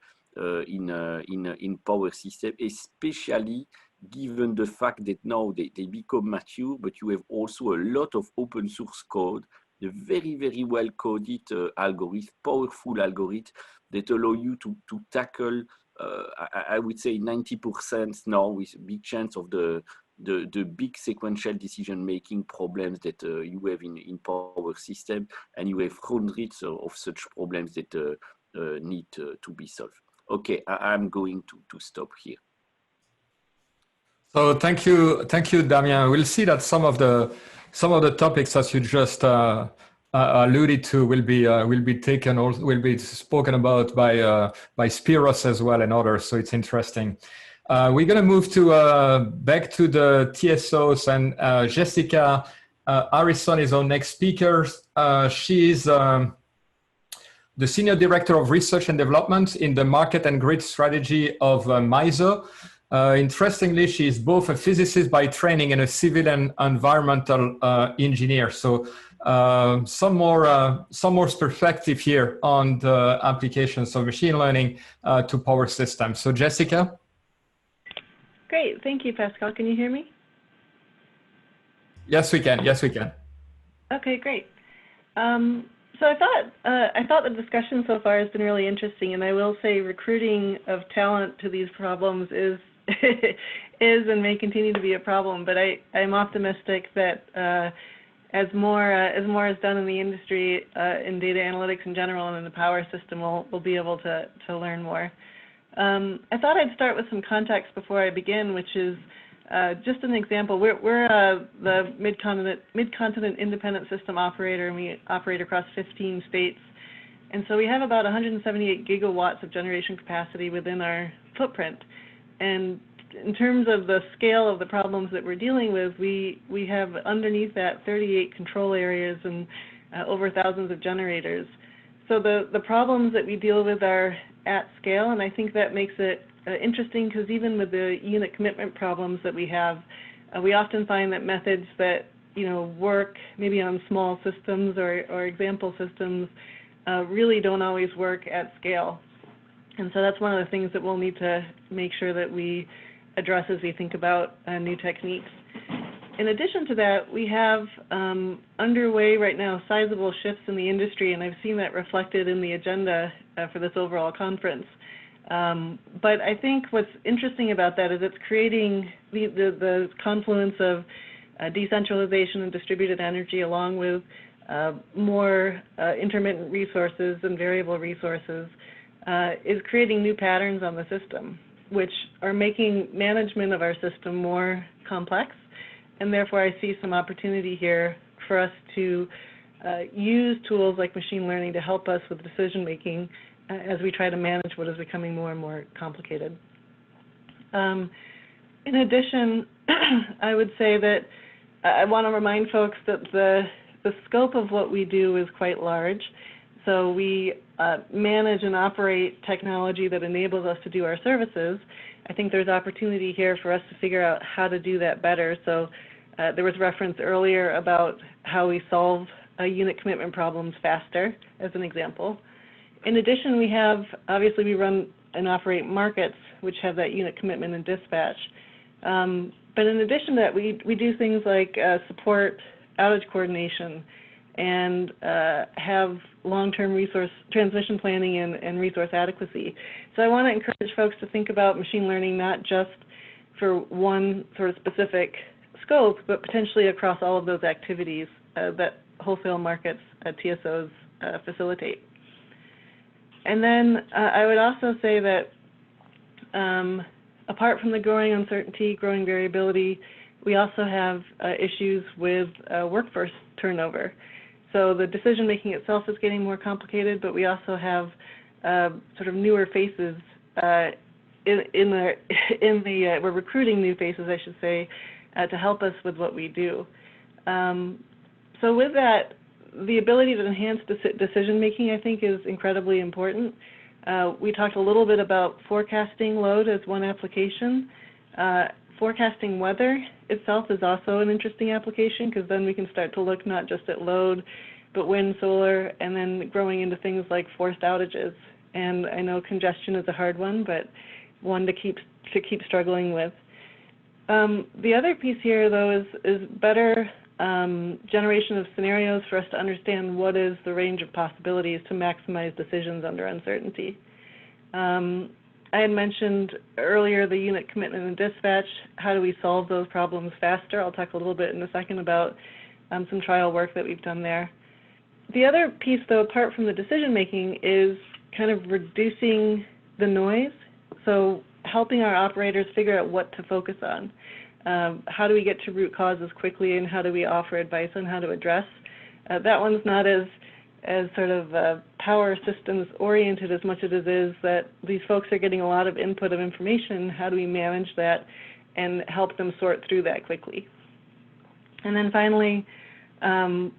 power system, especially given the fact that now they become mature, but you have also a lot of open source code, the very, very well coded algorithms, powerful algorithms that allow you to tackle, I would say 90% now, with big chance of the big sequential decision-making problems that you have in power system, and you have hundreds of such problems that need to be solved. Okay, I'm going to stop here. So thank you, Damien. We'll see that some of the topics, as you just alluded to, will be taken, or will be spoken about by Spyros as well and others. So it's interesting. We're going to move to back to the TSOs, and Jessica Harrison is our next speaker. She is the Senior Director of Research and Development in the Market and Grid Strategy of MISO. Interestingly, she is both a physicist by training and a civil and environmental engineer. So some more perspective here on the applications of machine learning to power systems. So Jessica? Great, thank you, Pascal. Can you hear me? Yes, we can. Yes, we can. Okay, great. So I thought the discussion so far has been really interesting, and I will say recruiting of talent to these problems is and may continue to be a problem. But I'm optimistic that as more is done in the industry, in data analytics in general, and in the power system, we'll be able to learn more. I thought I'd start with some context before I begin, which is just an example. We're the mid-continent independent system operator, and we operate across 15 states. And so we have about 178 gigawatts of generation capacity within our footprint. And in terms of the scale of the problems that we're dealing with, we have underneath that 38 control areas and over thousands of generators. So the problems that we deal with are at scale, and I think that makes it interesting, because even with the unit commitment problems that we have, we often find that methods that work maybe on small systems or example systems really don't always work at scale. And so that's one of the things that we'll need to make sure that we address as we think about new techniques. In addition to that, we have underway right now sizable shifts in the industry, and I've seen that reflected in the agenda for this overall conference. But I think what's interesting about that is it's creating the confluence of decentralization and distributed energy, along with more intermittent resources and variable resources, is creating new patterns on the system, which are making management of our system more complex. And therefore, I see some opportunity here for us to use tools like machine learning to help us with decision making as we try to manage what is becoming more and more complicated. In addition, I would say that I want to remind folks that the scope of what we do is quite large. So we manage and operate technology that enables us to do our services. I think there's opportunity here for us to figure out how to do that better. So there was reference earlier about how we solve unit commitment problems faster, as an example. In addition, we have, obviously we run and operate markets which have that unit commitment and dispatch. But in addition to that, we do things like support outage coordination and have long-term resource transmission planning and resource adequacy. So I want to encourage folks to think about machine learning not just for one sort of specific scope, but potentially across all of those activities that wholesale markets TSOs facilitate. And then I would also say that apart from the growing uncertainty, growing variability, we also have issues with workforce turnover. So the decision making itself is getting more complicated, but we also have sort of newer faces we're recruiting new faces, I should say, to help us with what we do. So with that, the ability to enhance decision making, I think, is incredibly important. We talked a little bit about forecasting load as one application. Forecasting weather itself is also an interesting application, because then we can start to look not just at load, but wind, solar, and then growing into things like forced outages. And I know congestion is a hard one, but one to keep struggling with. The other piece here, though, is better generation of scenarios for us to understand what is the range of possibilities to maximize decisions under uncertainty. I had mentioned earlier the unit commitment and dispatch. How do we solve those problems faster? I'll talk a little bit in a second about some trial work that we've done there. The other piece, though, apart from the decision making, is kind of reducing the noise. So helping our operators figure out what to focus on. How do we get to root causes quickly, and how do we offer advice on how to address? That one's not as sort of power systems oriented as much as it is that these folks are getting a lot of input of information. How do we manage that and help them sort through that quickly? And then finally, the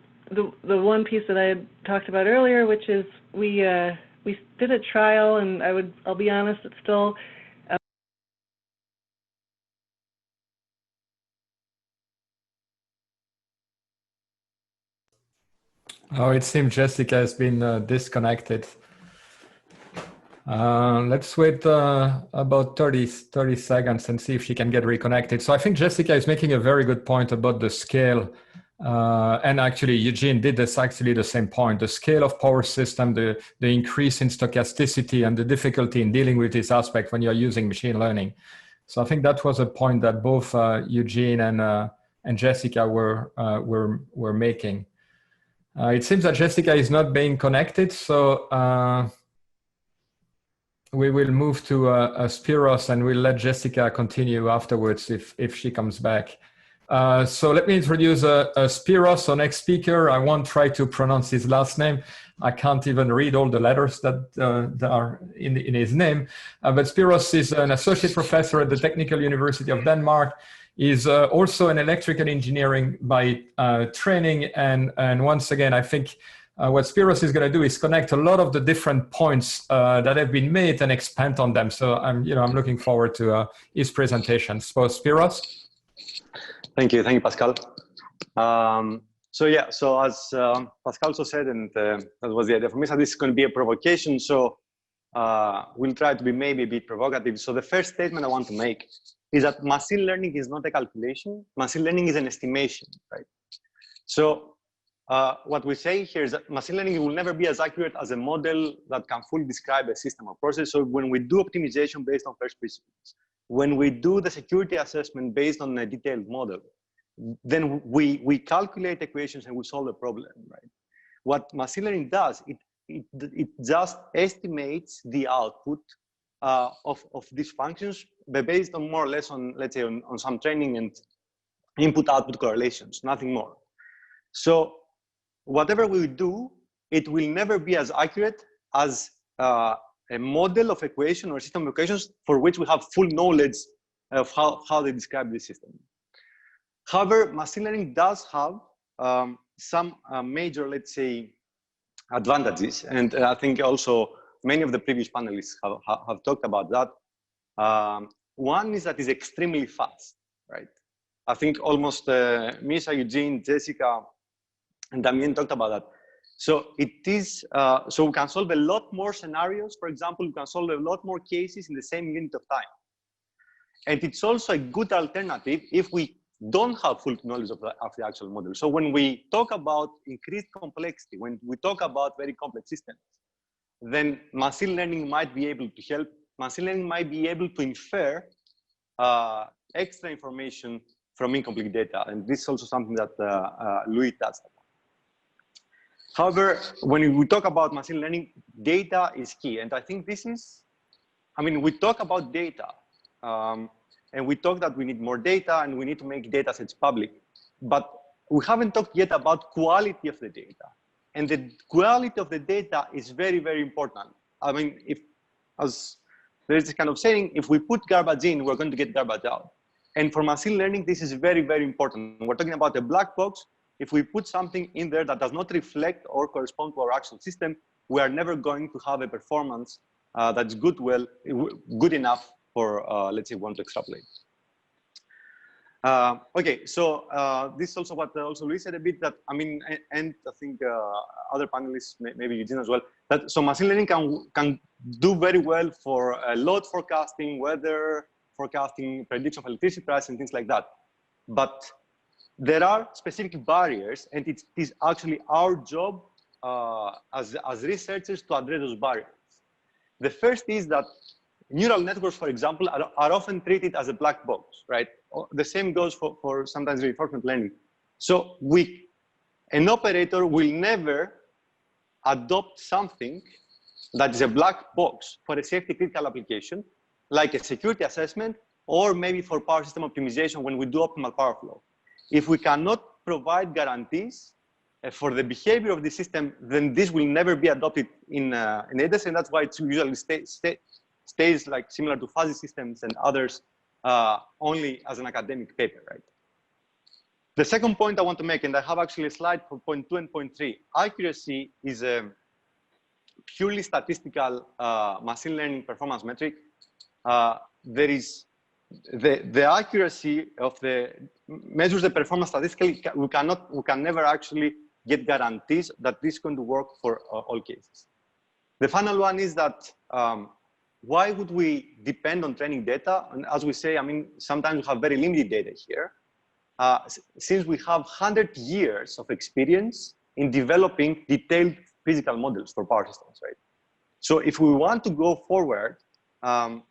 one piece that I had talked about earlier, which is we did a trial, and I'll be honest, it's still Oh, it seems Jessica has been disconnected. Let's wait about 30 seconds and see if she can get reconnected. So I think Jessica is making a very good point about the scale. And actually, Eugene did actually the same point. The scale of power system, the increase in stochasticity, and the difficulty in dealing with this aspect when you're using machine learning. So I think that was a point that both Eugene and Jessica were making. It seems that Jessica is not being connected, so we will move to Spyros, and we'll let Jessica continue afterwards if she comes back. So let me introduce Spyros, our next speaker. I won't try to pronounce his last name. I can't even read all the letters that are in his name. But Spyros is an associate professor at the Technical University of Denmark. He's also an electrical engineering by training. And once again, I think what Spyros is going to do is connect a lot of the different points that have been made and expand on them. So I'm looking forward to his presentation. So Spyros. Thank you, Pascal. So as Pascal also said, and that was the idea for me, so this is going to be a provocation. So will try to be maybe a bit provocative. So the first statement I want to make is that machine learning is not a calculation. Machine learning is an estimation, right? So what we say here is that machine learning will never be as accurate as a model that can fully describe a system or process. So when we do optimization based on first principles, when we do the security assessment based on a detailed model, then we calculate equations and we solve the problem, right? What machine learning does, it just estimates the output of these functions based on more or less on, let's say, on some training and input-output correlations, nothing more. So whatever we do, it will never be as accurate as a model of equation or system of equations for which we have full knowledge of how they describe the system. However, machine learning does have some major, let's say, advantages. And I think also many of the previous panelists have talked about that. One is that it's extremely fast, right? I think almost Misha, Eugene, Jessica, and Damien talked about that. So it is, so we can solve a lot more scenarios. For example, we can solve a lot more cases in the same unit of time. And it's also a good alternative if we don't have full knowledge of the actual model. So when we talk about increased complexity, when we talk about very complex systems, then machine learning might be able to help. Machine learning might be able to infer extra information from incomplete data. And this is also something that Louis touched upon. However, when we talk about machine learning, data is key. And I think this is, I mean, we talk about data. And we talk that we need more data and we need to make data sets public, but we haven't talked yet about quality of the data. And the quality of the data is very, very important. I mean, as there's this kind of saying, if we put garbage in, we're going to get garbage out. And for machine learning, this is very, very important. We're talking about a black box. If we put something in there that does not reflect or correspond to our actual system, we are never going to have a performance that's good enough for, let's say, one to extrapolate. Okay, so this is also what also Louis said a bit, that, I mean, and I think other panelists, maybe Eugene as well, that so machine learning can do very well for load forecasting, weather forecasting, prediction of electricity price and things like that. But there are specific barriers, and it is actually our job as researchers to address those barriers. The first is that neural networks, for example, are often treated as a black box, right? The same goes for sometimes reinforcement learning. So an operator will never adopt something that is a black box for a safety critical application, like a security assessment, or maybe for power system optimization when we do optimal power flow. If we cannot provide guarantees for the behavior of the system, then this will never be adopted in data set, and that's why it usually stays like similar to fuzzy systems and others only as an academic paper, right? The second point I want to make, and I have actually a slide for point 2 and point 3, accuracy is a purely statistical machine learning performance metric. There is the accuracy of measures the performance statistically. We can never actually get guarantees that this is going to work for all cases. The final one is that why would we depend on training data? And as we say, I mean, sometimes we have very limited data here. Since we have 100 years of experience in developing detailed physical models for power systems, right? So if we want to go forward, I'm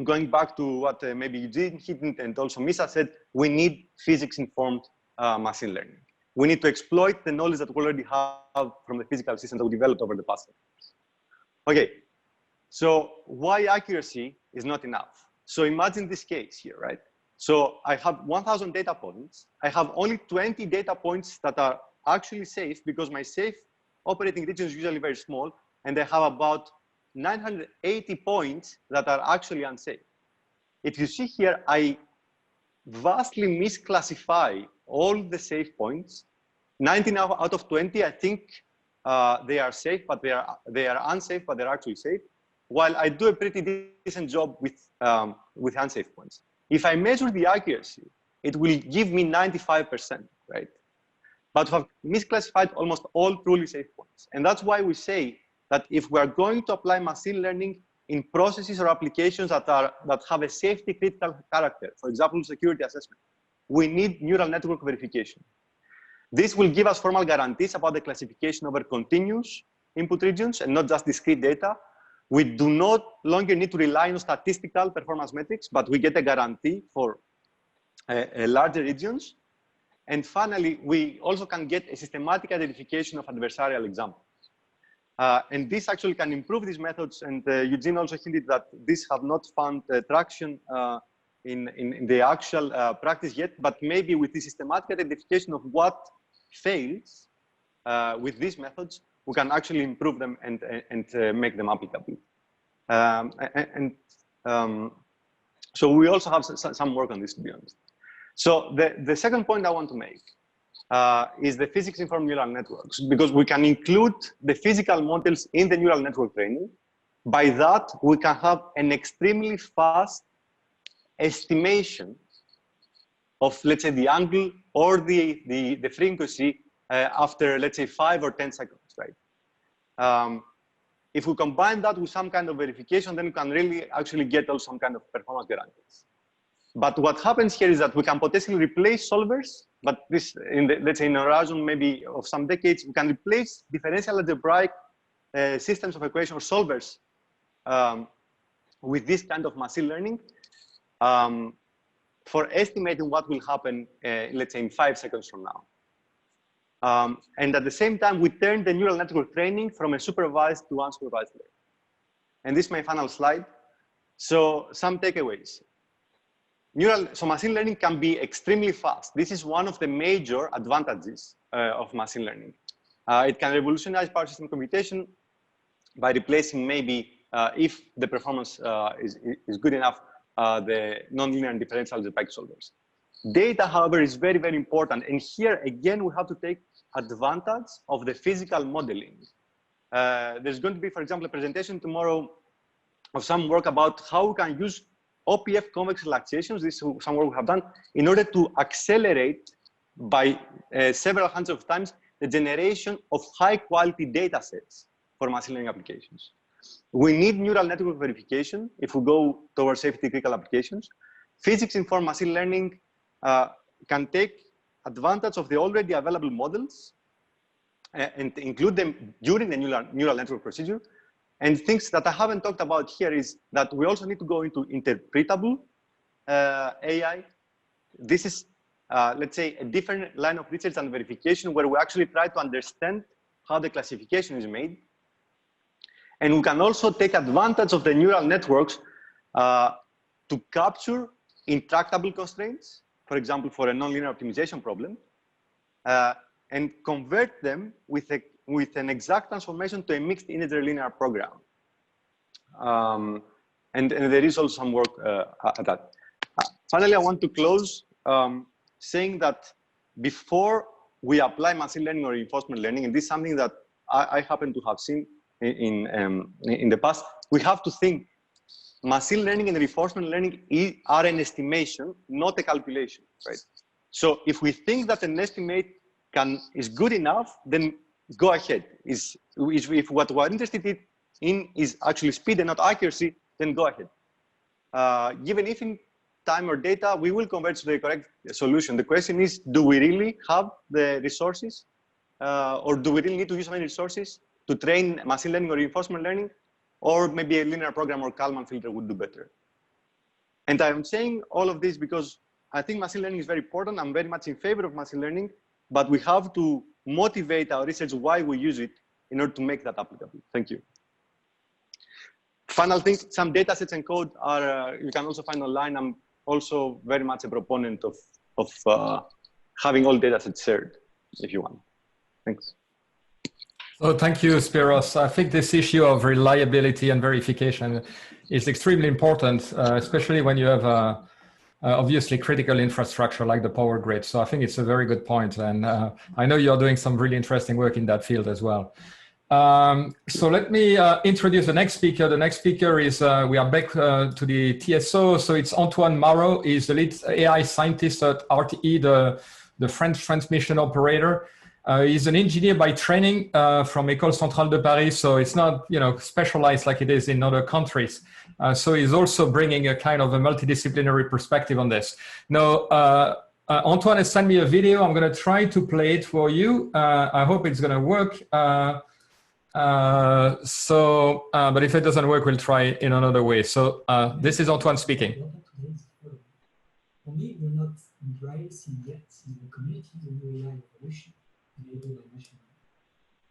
going back to what maybe Eugene Hitton and also Misha said, we need physics-informed machine learning. We need to exploit the knowledge that we already have from the physical systems that we developed over the past years. Okay, so why accuracy is not enough? So imagine this case here, right? So I have 1,000 data points. I have only 20 data points that are actually safe because my safe operating region is usually very small, and I have about 980 points that are actually unsafe. If you see here, I vastly misclassify all the safe points. 19 out of 20, I think they are safe, but they are unsafe, but they're actually safe. While I do a pretty decent job with unsafe points. If I measure the accuracy, it will give me 95%, right? But we have misclassified almost all truly safe points. And that's why we say that if we are going to apply machine learning in processes or applications that have a safety critical character, for example, security assessment, we need neural network verification. This will give us formal guarantees about the classification over continuous input regions and not just discrete data. We do not longer need to rely on statistical performance metrics, but we get a guarantee for larger regions. And finally, we also can get a systematic identification of adversarial examples. And this actually can improve these methods. And Eugene also hinted that these have not found traction in the actual practice yet, but maybe with the systematic identification of what fails with these methods, we can actually improve them and make them applicable. So we also have some work on this, to be honest. So the second point I want to make is the physics-informed neural networks, because we can include the physical models in the neural network training. By that, we can have an extremely fast estimation of, let's say, the angle or the frequency after, let's say, 5 or 10 seconds, right? If we combine that with some kind of verification, then we can really actually get also some kind of performance guarantees. But what happens here is that we can potentially replace solvers, but this, let's say in a horizon maybe of some decades, we can replace differential algebraic systems of equation or solvers with this kind of machine learning for estimating what will happen, let's say in 5 seconds from now. And at the same time, we turn the neural network training from a supervised to unsupervised learning. And this is my final slide. So some takeaways. So machine learning can be extremely fast. This is one of the major advantages of machine learning. It can revolutionize power system computation by replacing maybe, if the performance is good enough, the nonlinear and differential algebraic solvers. Data, however, is very, very important. And here, again, we have to take advantage of the physical modeling. There's going to be, for example, a presentation tomorrow of some work about how we can use OPF convex relaxations, this is some work we have done, in order to accelerate by several hundreds of times the generation of high quality data sets for machine learning applications. We need neural network verification if we go towards safety critical applications. Physics-informed machine learning can take advantage of the already available models and include them during the neural network procedure. And things that I haven't talked about here is that we also need to go into interpretable AI. This is, let's say, a different line of research and verification where we actually try to understand how the classification is made. And we can also take advantage of the neural networks to capture intractable constraints, for example, for a nonlinear optimization problem, and convert them with an exact transformation to a mixed integer linear program. And there is also some work at that. Finally, I want to close saying that before we apply machine learning or reinforcement learning, and this is something that I happen to have seen in the past, we have to think machine learning and reinforcement learning are an estimation, not a calculation, right? So if we think that an estimate is good enough, then go ahead. If what we're interested in is actually speed and not accuracy, then go ahead. Given if in time or data, we will converge to the correct solution. The question is, do we really have the resources? Or do we really need to use so many resources to train machine learning or reinforcement learning? Or maybe a linear program or Kalman filter would do better. And I'm saying all of this because I think machine learning is very important. I'm very much in favor of machine learning, but we have to motivate our research why we use it in order to make that applicable. Thank you. Final thing, some data sets and code are, you can also find online. I'm also very much a proponent of having all data sets shared, if you want. Thanks. So thank you, Spyros. I think this issue of reliability and verification is extremely important, especially when you have obviously critical infrastructure like the power grid. So I think it's a very good point. And I know you're doing some really interesting work in that field as well. So let me introduce the next speaker. The next speaker is, we are back to the TSO. So it's Antoine Marot. He's the lead AI scientist at RTE, the French transmission operator. He's an engineer by training from École Centrale de Paris, so it's not, you know, specialized like it is in other countries. So he's also bringing a kind of a multidisciplinary perspective on this. Now, Antoine has sent me a video. I'm going to try to play it for you. I hope it's going to work. But if it doesn't work, we'll try in another way. So this is Antoine speaking. For me, we're not embracing yet in the community the new AI revolution enabled by machine learning.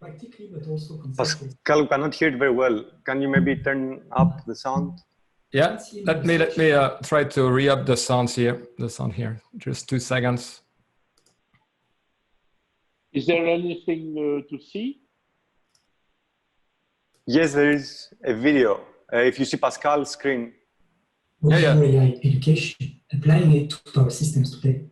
Practically, but also conceptually. Pascal, cannot hear it very well. Can you maybe turn up the sound? Yeah, let me try to re-up the sound here. Just 2 seconds. Is there anything to see? Yes, there is a video. If you see Pascal's screen. Yeah. AI education, applying it to power systems today.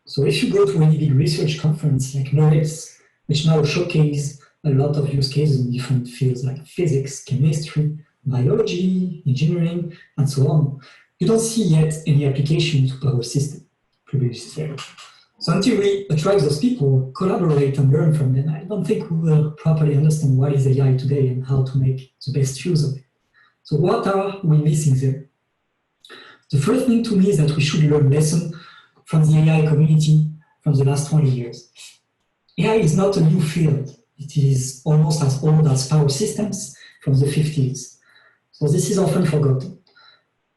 So if you go to any big research conference like NOREPS, which now showcase a lot of use cases in different fields like physics, chemistry, biology, engineering, and so on, you don't see yet any application to power system previously. So until we attract those people, collaborate and learn from them, I don't think we will properly understand what is AI today and how to make the best use of it. So what are we missing there? The first thing to me is that we should learn lessons from the AI community from the last 20 years. AI is not a new field. It is almost as old as power systems from the 50s. So this is often forgotten.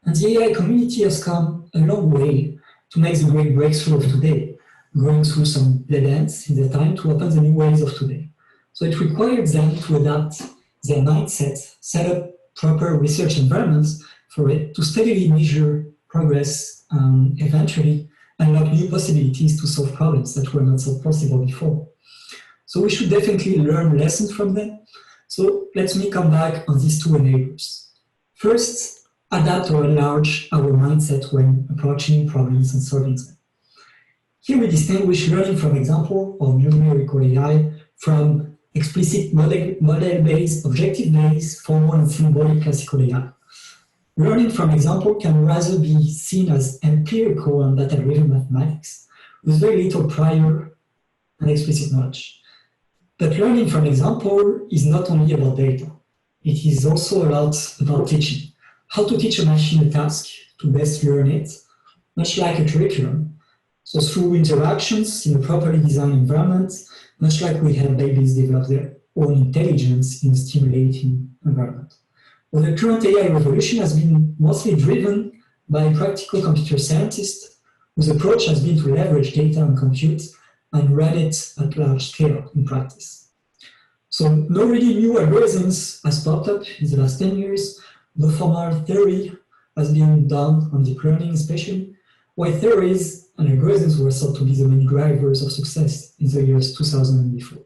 And the AI community has come a long way to make the great breakthrough of today, going through some dead ends in their time to open the new ways of today. So it required them to adapt their mindset, set up proper research environments for it to steadily measure progress and eventually unlock new possibilities to solve problems that were not so possible before. So we should definitely learn lessons from them. So let me come back on these two enablers. First, adapt or enlarge our mindset when approaching problems and solving them. Here we distinguish learning from example or numerical AI from explicit model-based, objective-based, formal and symbolic classical AI. Learning from example can rather be seen as empirical and data-driven mathematics with very little prior and explicit knowledge. But learning from example is not only about data. It is also a lot about teaching. How to teach a machine a task to best learn it, much like a curriculum. So through interactions in a properly designed environment, much like we have babies develop their own intelligence in a stimulating environment. Well, the current AI revolution has been mostly driven by practical computer scientists whose approach has been to leverage data and compute and run it at large scale in practice. So no really new algorithms has popped up in the last 10 years. The formal theory has been done on deep learning especially, while theories and algorithms were thought to be the main drivers of success in the years 2000 and before.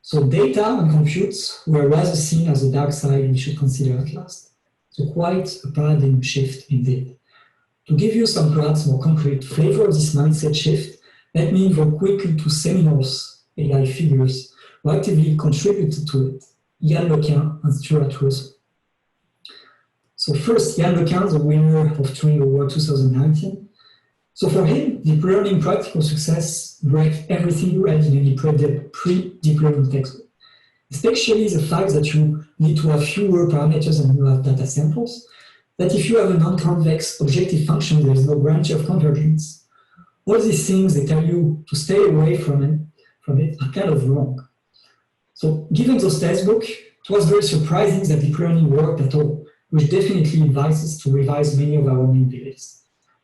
So data and compute were rather seen as a dark side we should consider at last. So quite a paradigm shift indeed. To give you some perhaps more concrete flavor of this mindset shift, let me invoke quickly two seminal AI figures who actively contributed to it, Yann LeCun and Stuart Russell. So first, Yann LeCun, the winner of Turing Award 2019. So for him, deep learning practical success breaks everything you read in any pre-deep learning textbook, especially the fact that you need to have fewer parameters and you have data samples, that if you have a non-convex objective function, there is no branch of convergence. All these things they tell you to stay away from it are kind of wrong. So given those textbooks, it was very surprising that deep learning worked at all, which definitely invites us to revise many of our main beliefs.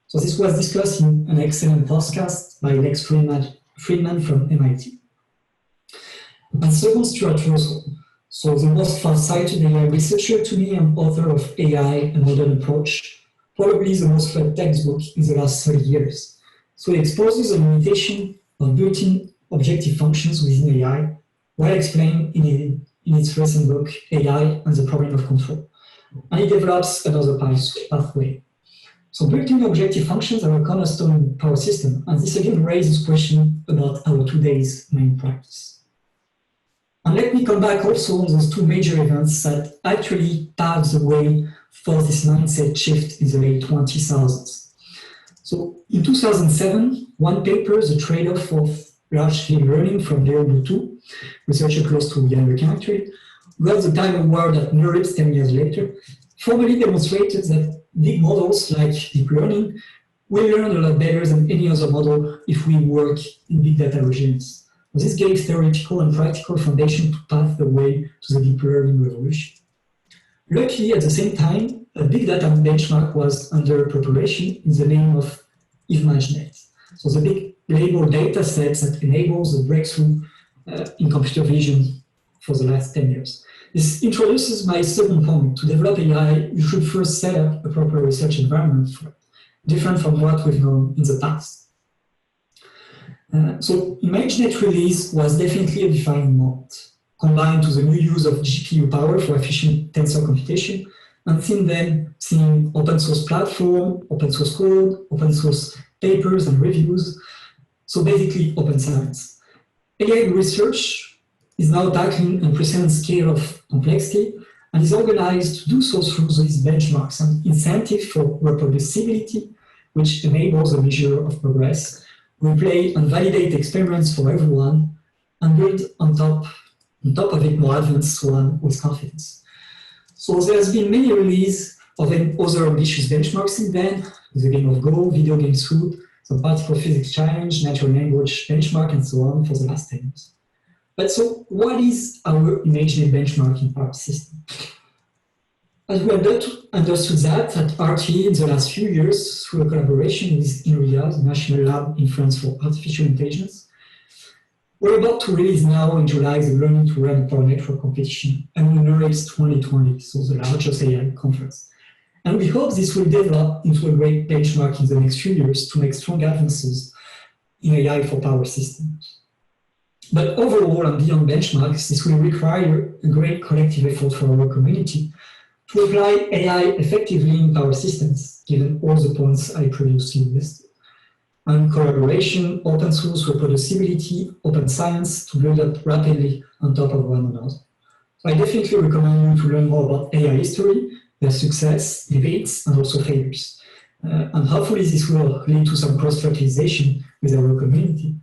So this was discussed in an excellent podcast by Lex Friedman from MIT. And second, Stuart Russell. So the most far-sighted AI researcher to me and author of AI, a Modern Approach, probably the most read textbook in the last 30 years. So it exposes the limitation of built-in objective functions within AI, while explained in its recent book, AI and the Problem of Control. And it develops another pathway. So built-in objective functions are a cornerstone in power system, and this again raises question about our today's main practice. And let me come back also on those two major events that actually paved the way for this mindset shift in the late 2000s. So in 2007, one paper, The Trade-off of large-scale learning from Leon, researcher close to Hentenryck actually, got the Time Award at NeurIPS 10 years later, formally demonstrated that big models like deep learning will learn a lot better than any other model if we work in big data regimes. This gave theoretical and practical foundation to pave the way to the deep learning revolution. Luckily, at the same time, a big data benchmark was under preparation in the name of ImageNet. So the big label data sets that enables the breakthrough in computer vision for the last 10 years. This introduces my second point. To develop AI, you should first set up a proper research environment for it, different from what we've known in the past. So ImageNet release was definitely a defining moment, combined to the new use of GPU power for efficient tensor computation, and since then, seeing open source platform, open source code, open source papers and reviews, so basically open science. AI research is now tackling an unprecedented scale of complexity and is organized to do so through these benchmarks and incentives for reproducibility, which enables a measure of progress, replay and validate experiments for everyone, and build on top of it more advanced one with confidence. So there's been many releases of other ambitious benchmarks since then, the game of Go, video game suite, some particle physics challenge, natural language benchmark, and so on for the last 10 years. But so what is our ImageNet benchmark in power system? As we have understood that at RT in the last few years through a collaboration with INRIA, the National Lab in France for Artificial Intelligence, we're about to release now in July the Learning to Run a Power Network competition and NeurIPS 2020, so the largest AI conference. And we hope this will develop into a great benchmark in the next few years to make strong advances in AI for power systems. But overall and beyond benchmarks, this will require a great collective effort for our community to apply AI effectively in power systems, given all the points I previously listed. And collaboration, open source, reproducibility, open science to build up rapidly on top of one another. So I definitely recommend you to learn more about AI history, their success, debates, and also failures. And hopefully this will lead to some cross-fertilization with our community.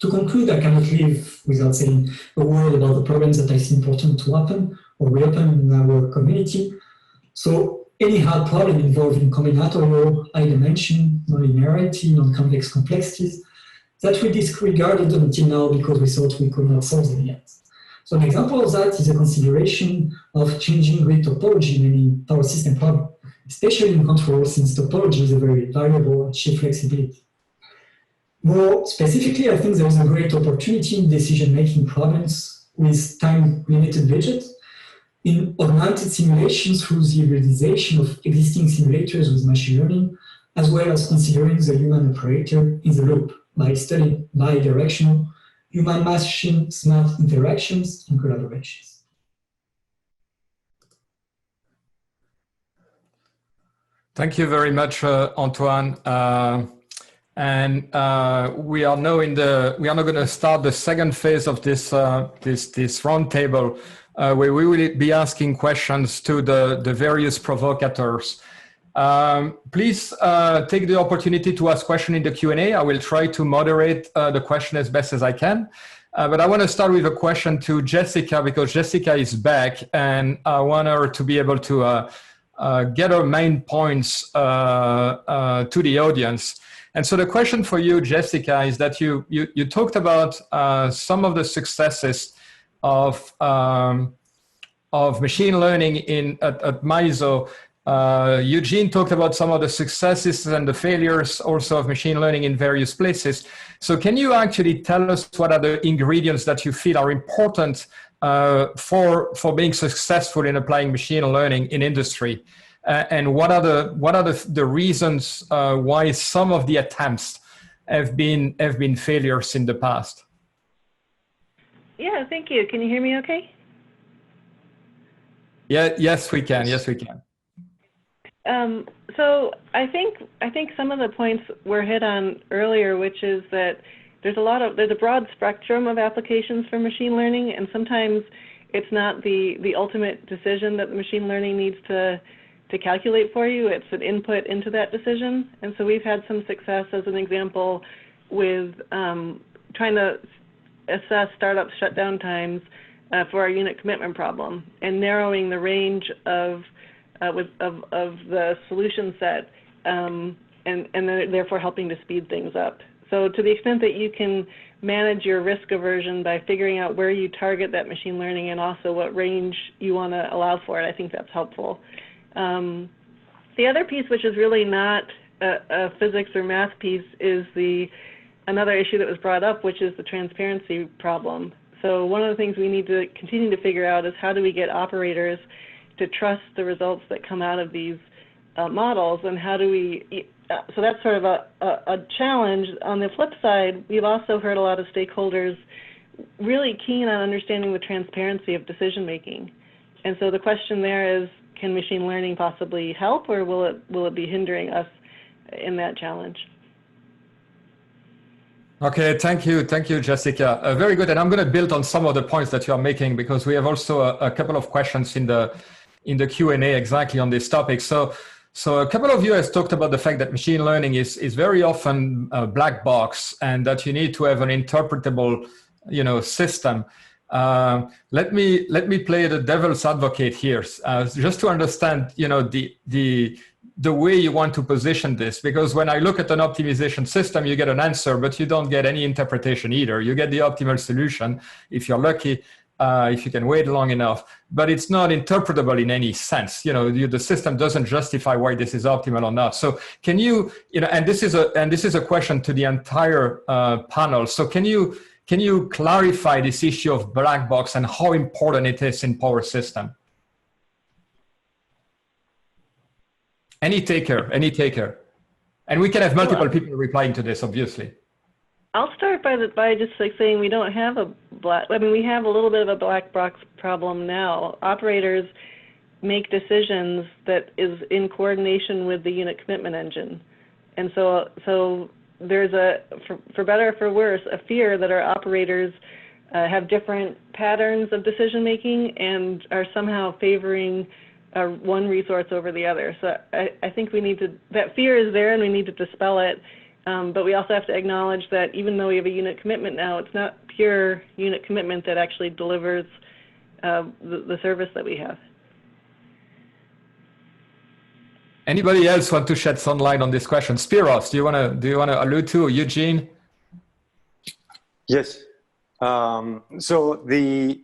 To conclude, I cannot live without saying a word about the problems that I see important to happen or reopen in our community. So any hard problem involving combinatorial, high dimension, nonlinearity, non-convex complexities that we disregarded until now because we thought we could not solve them yet. So an example of that is a consideration of changing grid topology in any power system problem, especially in control, since topology is a very variable and shift flexibility. More specifically, I think there is a great opportunity in decision-making problems with time-limited budget in augmented simulations through the hybridization of existing simulators with machine learning, as well as considering the human operator in the loop by studying bidirectional human-machine smart interactions and collaborations. Thank you very much, Antoine. We are now going to start the second phase of this this roundtable, where we will be asking questions to the various provocateurs. Please take the opportunity to ask questions in the Q&A. I will try to moderate the question as best as I can. But I want to start with a question to Jessica, because Jessica is back, and I want her to be able to get her main points to the audience. And so the question for you, Jessica, is that you talked about some of the successes of machine learning at MISO. Eugene talked about some of the successes and the failures also of machine learning in various places. So can you actually tell us what are the ingredients that you feel are important for being successful in applying machine learning in industry? And what are the reasons why some of the attempts have been failures in the past? Yeah, thank you. Can you hear me okay? Yeah, yes, we can. Yes, we can. So I think some of the points were hit on earlier, which is that there's a broad spectrum of applications for machine learning, and sometimes it's not the ultimate decision that the machine learning needs to calculate for you. It's an input into that decision. And so we've had some success, as an example, with trying to assess startup shutdown times for our unit commitment problem and narrowing the range of the solution set, and then therefore helping to speed things up. So to the extent that you can manage your risk aversion by figuring out where you target that machine learning and also what range you want to allow for it, I think that's helpful. The other piece, which is really not a physics or math piece, is another issue that was brought up, which is the transparency problem. So one of the things we need to continue to figure out is how do we get operators to trust the results that come out of these models, and how do we, so that's sort of a challenge. On the flip side, we've also heard a lot of stakeholders really keen on understanding the transparency of decision making. And so the question there is, can machine learning possibly help, or will it be hindering us in that challenge? Okay, thank you, Jessica. Very good, and I'm going to build on some of the points that you are making, because we have also a couple of questions in the Q&A exactly on this topic. So a couple of you has talked about the fact that machine learning is very often a black box, and that you need to have an interpretable, system. Let me play the devil's advocate here, just to understand, the way you want to position this, because when I look at an optimization system, you get an answer, but you don't get any interpretation either. You get the optimal solution if you're lucky, if you can wait long enough, but it's not interpretable in any sense. The system doesn't justify why this is optimal or not. So can you, and this is a question to the entire panel. So can you clarify this issue of black box and how important it is in power system? Any taker. And we can have multiple people replying to this, obviously. I'll start by just saying we don't have we have a little bit of a black box problem now. Operators make decisions that is in coordination with the unit commitment engine. And so there's for better or for worse, a fear that our operators have different patterns of decision making and are somehow favoring one resource over the other. So I think that fear is there and we need to dispel it. But we also have to acknowledge that even though we have a unit commitment now, it's not pure unit commitment that actually delivers the service that we have. Anybody else want to shed some light on this question? Spyros, do you want to allude to, Eugene? Yes. So the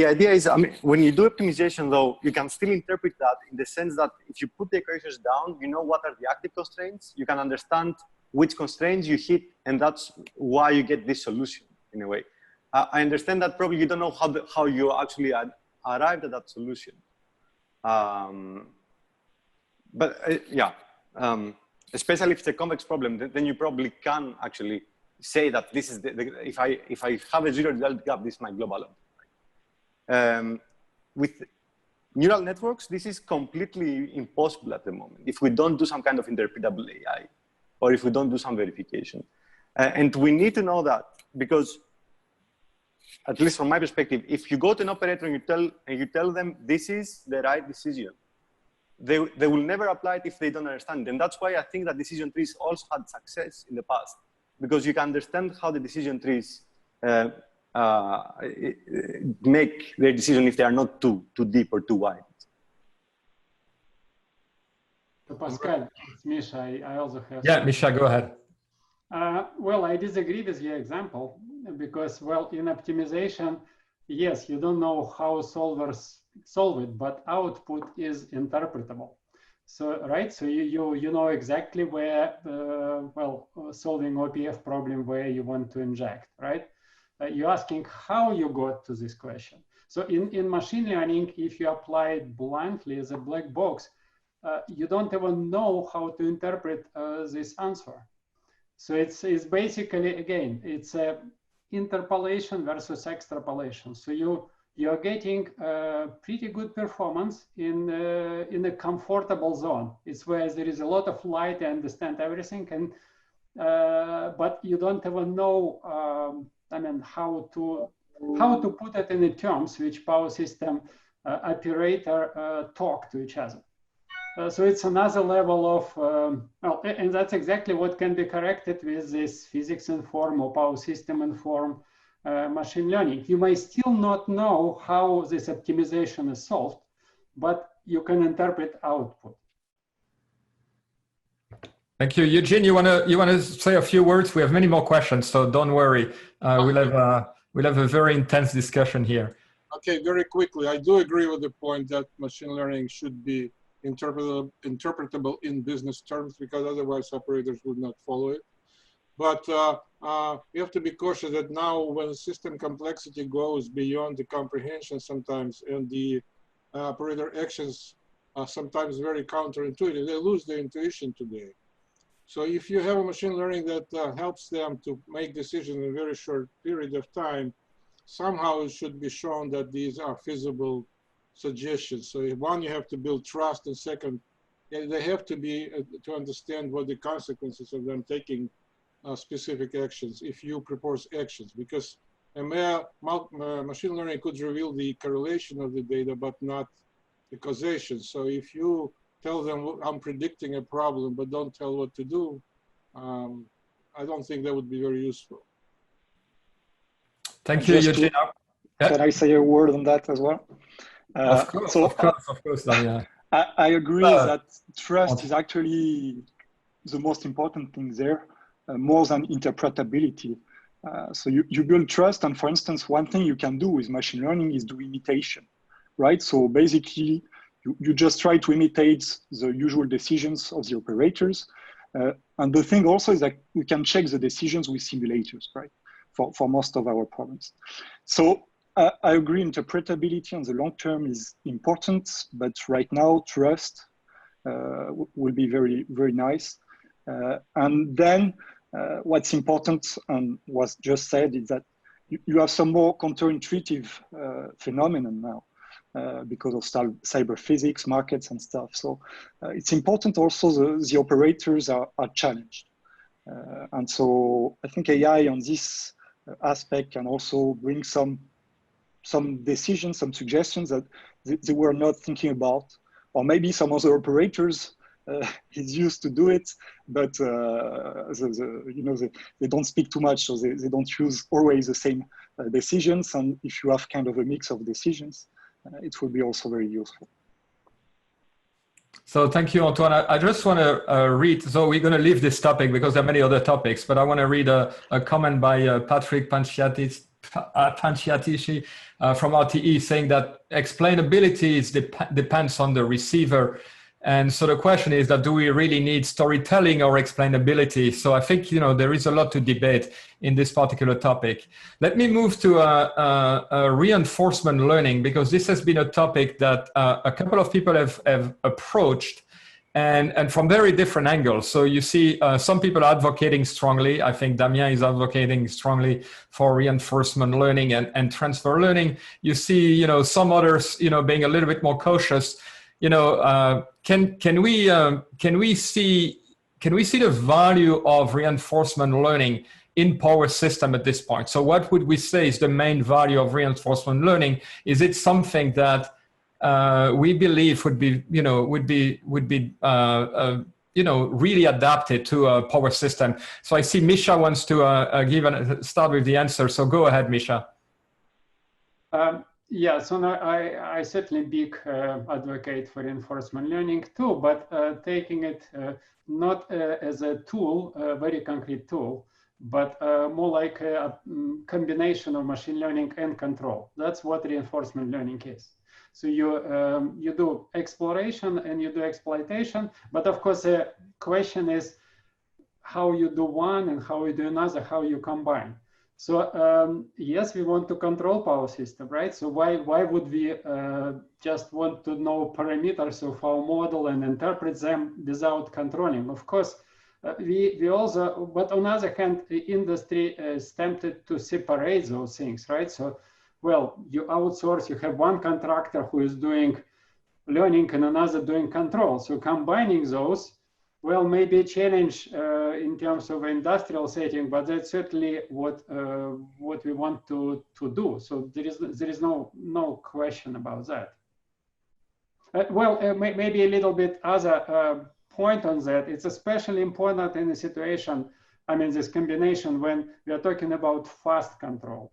idea is, when you do optimization, though, you can still interpret that in the sense that if you put the equations down, you know what are the active constraints. You can understand which constraints you hit, and that's why you get this solution in a way. I understand that probably you don't know how you actually arrived at that solution. Especially if it's a complex problem, then you probably can actually say that this is if I have a zero delta gap, this is my global optimum. With neural networks, this is completely impossible at the moment if we don't do some kind of interpretable AI, or if we don't do some verification. And we need to know that, because, at least from my perspective, if you go to an operator and you tell them this is the right decision, they will never apply it if they don't understand. And that's why I think that decision trees also had success in the past, because you can understand how the decision trees make their decision if they are not too deep or too wide. So Pascal, it's Misha. I also have. Yeah, Misha, go ahead. Well, I disagree with your example, because, well, in optimization, yes, you don't know how solvers solve it, but output is interpretable. So, right, so you know exactly where, solving OPF problem where you want to inject, right? You're asking how you got to this question. So in machine learning, if you apply it blindly as a black box, you don't even know how to interpret this answer. So it's basically, again, it's a interpolation versus extrapolation. So you're getting pretty good performance in a comfortable zone. It's where there is a lot of light and understand everything, and but you don't even know how to put it in the terms which power system operator talk to each other. So it's another level of, well, and that's exactly what can be corrected with this physics-informed or power system-informed machine learning. You may still not know how this optimization is solved, but you can interpret output. Thank you, Eugene. You wanna say a few words? We have many more questions, so don't worry. We'll have a very intense discussion here. Okay, very quickly. I do agree with the point that machine learning should be interpretable in business terms, because otherwise operators would not follow it. But you have to be cautious that now when system complexity goes beyond the comprehension sometimes, and the operator actions are sometimes very counterintuitive, they lose their intuition today. So if you have a machine learning that helps them to make decisions in a very short period of time, somehow it should be shown that these are feasible suggestions. So one, you have to build trust, and second, they have to be to understand what the consequences of them taking specific actions if you propose actions, because machine learning could reveal the correlation of the data but not the causation. So if you tell them I'm predicting a problem but don't tell what to do, I don't think that would be very useful. Thank you, Eugene. Can I say a word on that as well? Of course, Damien. I agree that trust is actually the most important thing there, more than interpretability. So you build trust, and for instance, one thing you can do with machine learning is do imitation, right? So basically, you just try to imitate the usual decisions of the operators. And the thing also is that we can check the decisions with simulators, right? For most of our problems. So I agree, interpretability on the long term is important, but right now trust will be very, very nice. And then what's important and was just said is that you have some more counterintuitive phenomenon now because of cyber physics, markets and stuff. So it's important also the operators are challenged. And so I think AI on this aspect can also bring some decisions, some suggestions that they were not thinking about, or maybe some other operators is used to do it, but they don't speak too much, so they don't use always the same decisions. And if you have kind of a mix of decisions, it will be also very useful. So thank you, Antoine. I just want to read, so we're going to leave this topic because there are many other topics, but I want to read a comment by Patrick Panciatici from RTE saying that explainability depends on the receiver. And so the question is that, do we really need storytelling or explainability? So I think, there is a lot to debate in this particular topic. Let me move to reinforcement learning, because this has been a topic that a couple of people have approached and from very different angles. So you see some people are advocating strongly. I think Damien is advocating strongly for reinforcement learning and transfer learning. You see, some others, being a little bit more cautious. Can we see the value of reinforcement learning in power system at this point? So what would we say is the main value of reinforcement learning? Is it something that we believe would be really adapted to a power system? So I see Misha wants to start with the answer. So go ahead, Misha. Yeah, so no, I certainly big advocate for reinforcement learning too, but taking it not as a tool, a very concrete tool, but more like a combination of machine learning and control. That's what reinforcement learning is. So you do exploration and you do exploitation, but of course the question is how you do one and how you do another, how you combine. So yes, we want to control power system, right? So why would we just want to know parameters of our model and interpret them without controlling? Of course, we also, but on the other hand, the industry is tempted to separate those things, right? So, well, you outsource, you have one contractor who is doing learning and another doing control. So combining those, well, maybe a challenge in terms of industrial setting, but that's certainly what we want to do. So there is no question about that. Maybe a little bit other point on that. It's especially important in a situation, I mean, this combination when we are talking about fast control.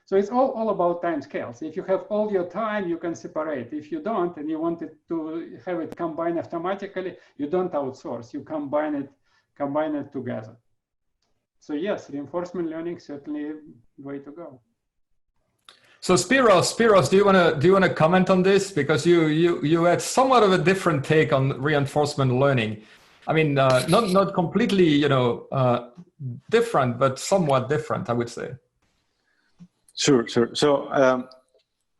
So it's all about time scales. If you have all your time, you can separate. If you don't, and you want it to have it combined automatically, you don't outsource. You combine it together. So yes, reinforcement learning certainly way to go. So Spyros, do you want to comment on this, because you had somewhat of a different take on reinforcement learning. I mean, not completely, different, but somewhat different, I would say. Sure. So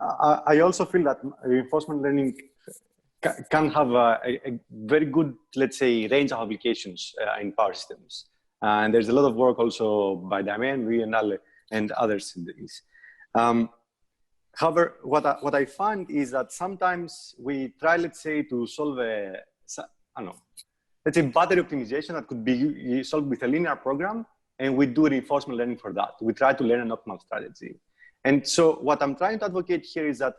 I also feel that reinforcement learning can have a very good, let's say, range of applications in power systems. And there's a lot of work also by Damien, Wehenkel, and others in this. However, what I find is that sometimes we try, let's say, to solve let's say battery optimization that could be solved with a linear program, and we do reinforcement learning for that. We try to learn an optimal strategy. And so what I'm trying to advocate here is that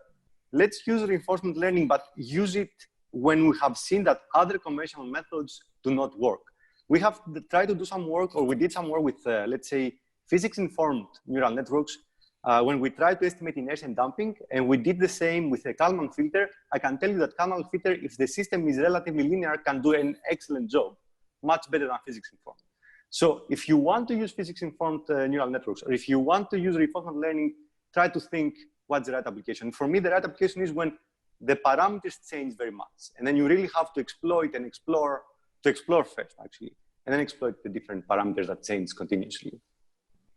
let's use reinforcement learning, but use it when we have seen that other conventional methods do not work. We have tried to do some work, or we did some work with, let's say, physics-informed neural networks when we tried to estimate inertia and damping, and we did the same with a Kalman filter. I can tell you that Kalman filter, if the system is relatively linear, can do an excellent job, much better than physics-informed. So if you want to use physics-informed neural networks, or if you want to use reinforcement learning, try to think what's the right application. For me, the right application is when the parameters change very much. And then you really have to exploit and explore first, actually, and then exploit the different parameters that change continuously.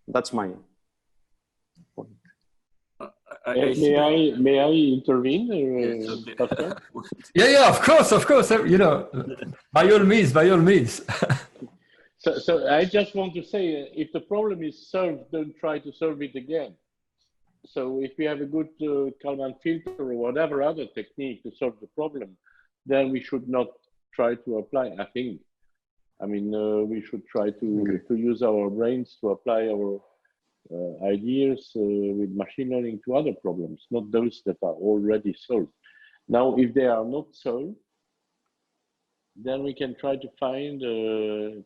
That's my point. May I intervene, Pascal? Yeah, of course. By all means. So I just want to say, if the problem is solved, don't try to solve it again. So if we have a good Kalman filter or whatever other technique to solve the problem, then we should not try to apply, I think. I mean, we should try to use our brains to apply our ideas with machine learning to other problems, not those that are already solved. Now, if they are not solved, then we can try to find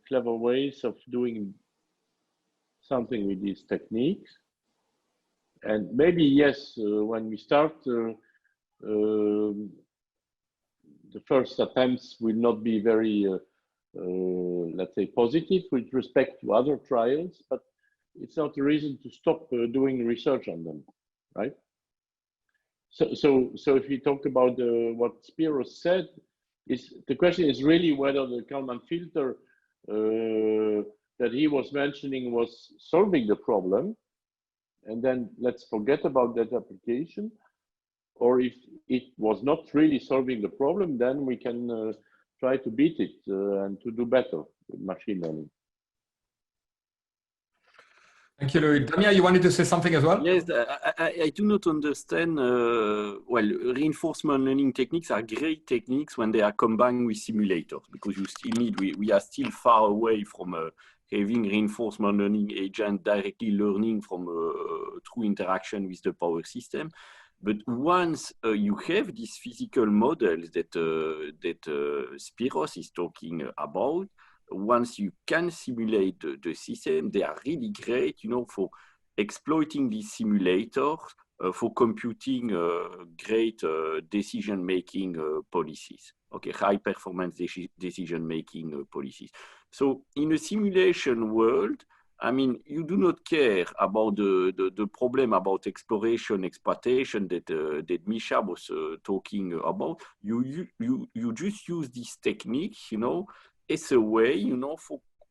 clever ways of doing something with these techniques. And maybe, yes, when we start, the first attempts will not be very, let's say, positive with respect to other trials, but it's not a reason to stop doing research on them, right? So if we talk about what Spyros said, the question is really whether the Kalman filter that he was mentioning was solving the problem, and then let's forget about that application. Or if it was not really solving the problem, then we can try to beat it and to do better with machine learning. Thank you, Louis. Damien, you wanted to say something as well? Yes, I do not understand. Well, reinforcement learning techniques are great techniques when they are combined with simulators, because you still need, we are still far away from having reinforcement learning agent directly learning from true interaction with the power system. But once you have these physical models that Spyros is talking about, once you can simulate the system, they are really great, for exploiting these simulators for computing great decision-making policies. Okay, high-performance decision-making policies. So in a simulation world, I mean, you do not care about the problem about exploration, exploitation that Misha was talking about. You just use this technique, as a way,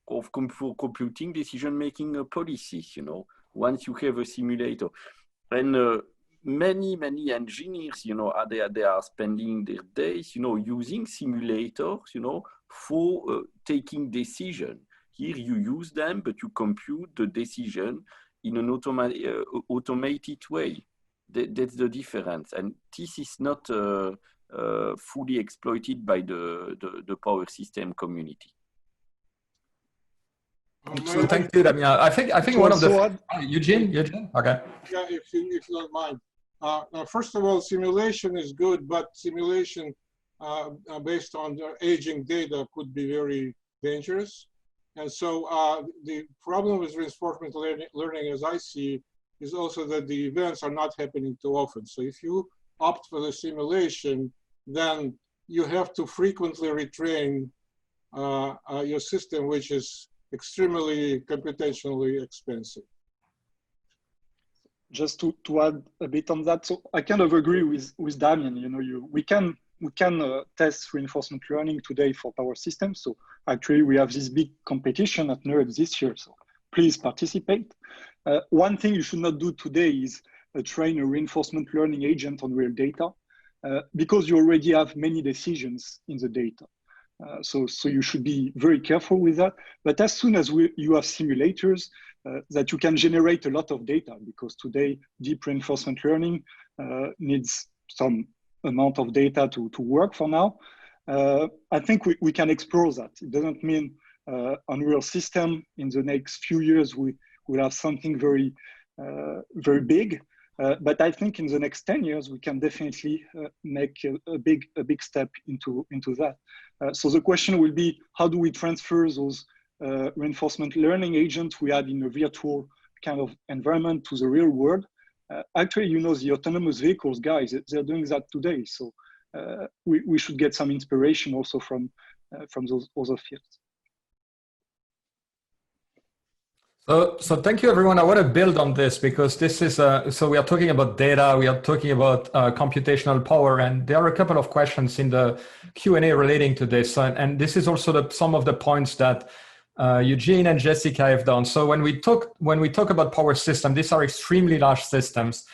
for computing decision-making policies, once you have a simulator. And many engineers, they are spending their days, using simulators, for taking decision. Here you use them, but you compute the decision in an automated way. That's the difference. And this is not fully exploited by the power system community. So thank you, Damien. I think one of the Eugene, okay. Yeah, if you don't mind. First of all, simulation is good, but simulation based on their aging data could be very dangerous. And so the problem with reinforcement learning, as I see, is also that the events are not happening too often. So if you opt for the simulation, then you have to frequently retrain your system, which is extremely computationally expensive. Just to add a bit on that, so I kind of agree with Damien. You know, we can test reinforcement learning today for power systems. So actually, we have this big competition at NERDS this year. So please participate. One thing you should not do today is train a reinforcement learning agent on real data, because you already have many decisions in the data. So you should be very careful with that. But as soon as you have simulators that you can generate a lot of data, because today deep reinforcement learning needs some amount of data to work for now, I think we can explore that. It doesn't mean Unreal system in the next few years we'll have something very big. But I think in the next 10 years, we can definitely make a big step into that. So the question will be, how do we transfer those reinforcement learning agents we had in a virtual kind of environment to the real world? Actually, you know, the autonomous vehicles guys, they're doing that today. So we should get some inspiration also from those other fields. So thank you, everyone. I want to build on this because this is, so we are talking about data, we are talking about computational power, and there are a couple of questions in the Q&A relating to this. And this is also some of the points that Eugene and Jessica have done. So when we talk about power systems, these are extremely large systems.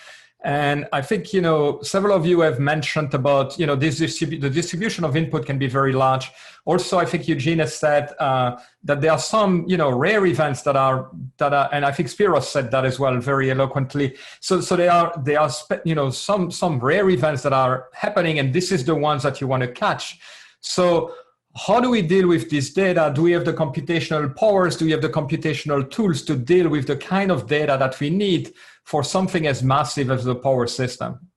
And I think, you know, several of you have mentioned about, you know, the distribution of input can be very large. Also, I think Eugene has said that there are some, you know, rare events that are, and I think Spyros said that as well very eloquently. So there are, you know, some rare events that are happening, and this is the ones that you want to catch. So how do we deal with this data? Do we have the computational powers? Do we have the computational tools to deal with the kind of data that we need for something as massive as the power system?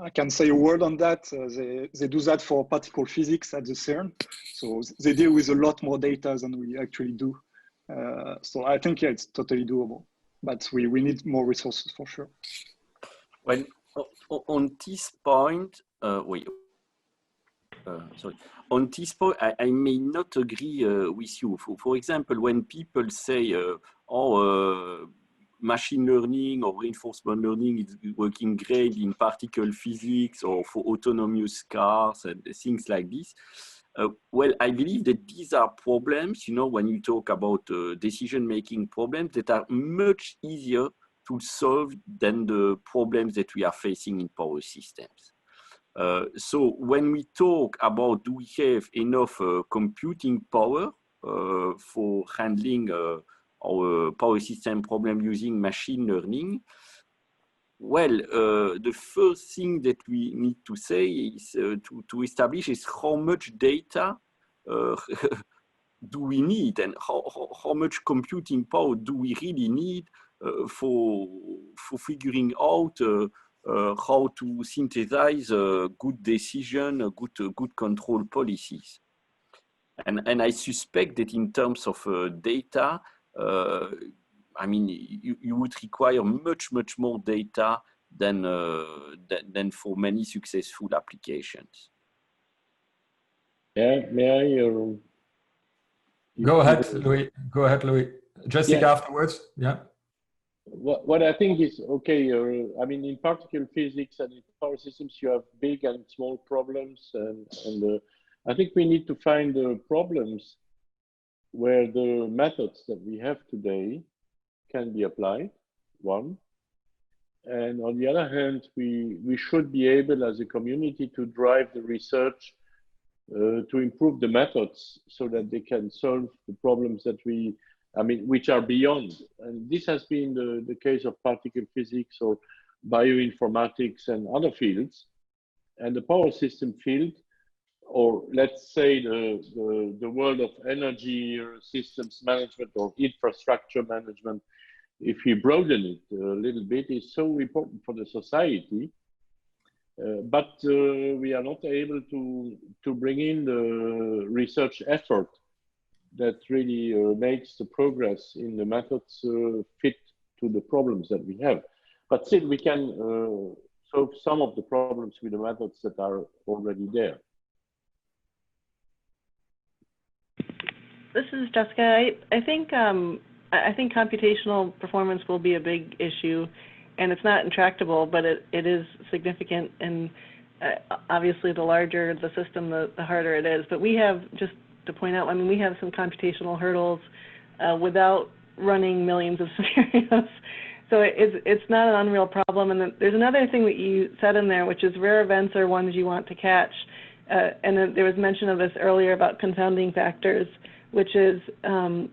I can say a word on that. They do that for particle physics at the CERN. So they deal with a lot more data than we actually do. So I think, yeah, it's totally doable, but we need more resources for sure. Well, on this point, on this point, I may not agree with you. For example, when people say, machine learning or reinforcement learning is working great in particle physics or for autonomous cars and things like this, well, I believe that these are problems, you know, when you talk about decision-making problems that are much easier to solve than the problems that we are facing in power systems. So when we talk about do we have enough computing power for handling our power system problem using machine learning, well, the first thing that we need to say is to establish is how much data do we need and how much computing power do we really need for figuring out how to synthesize good decision, good control policies. And I suspect that in terms of data, I mean, you would require much more data than for many successful applications. Yeah, may I? Go ahead, Louis. Go ahead, Louis. Jessica, afterwards. Yeah. What I think is okay. I mean, in particle physics and in power systems, you have big and small problems, and I think we need to find the problems where the methods that we have today can be applied. One, and on the other hand, we should be able, as a community, to drive the research to improve the methods so that they can solve the problems that which are beyond. And this has been the case of particle physics or bioinformatics and other fields. And the power system field, or let's say the world of energy systems management or infrastructure management, if we broaden it a little bit, is so important for the society. But we are not able to bring in the research effort that really makes the progress in the methods fit to the problems that we have. But still, we can solve some of the problems with the methods that are already there. This is Jessica. I think computational performance will be a big issue, and it's not intractable, but it is significant. And obviously, the larger the system, the harder it is. But we have, just to point out, I mean, we have some computational hurdles without running millions of scenarios. So it's not an unreal problem. And then there's another thing that you said in there, which is rare events are ones you want to catch. And then there was mention of this earlier about confounding factors, which is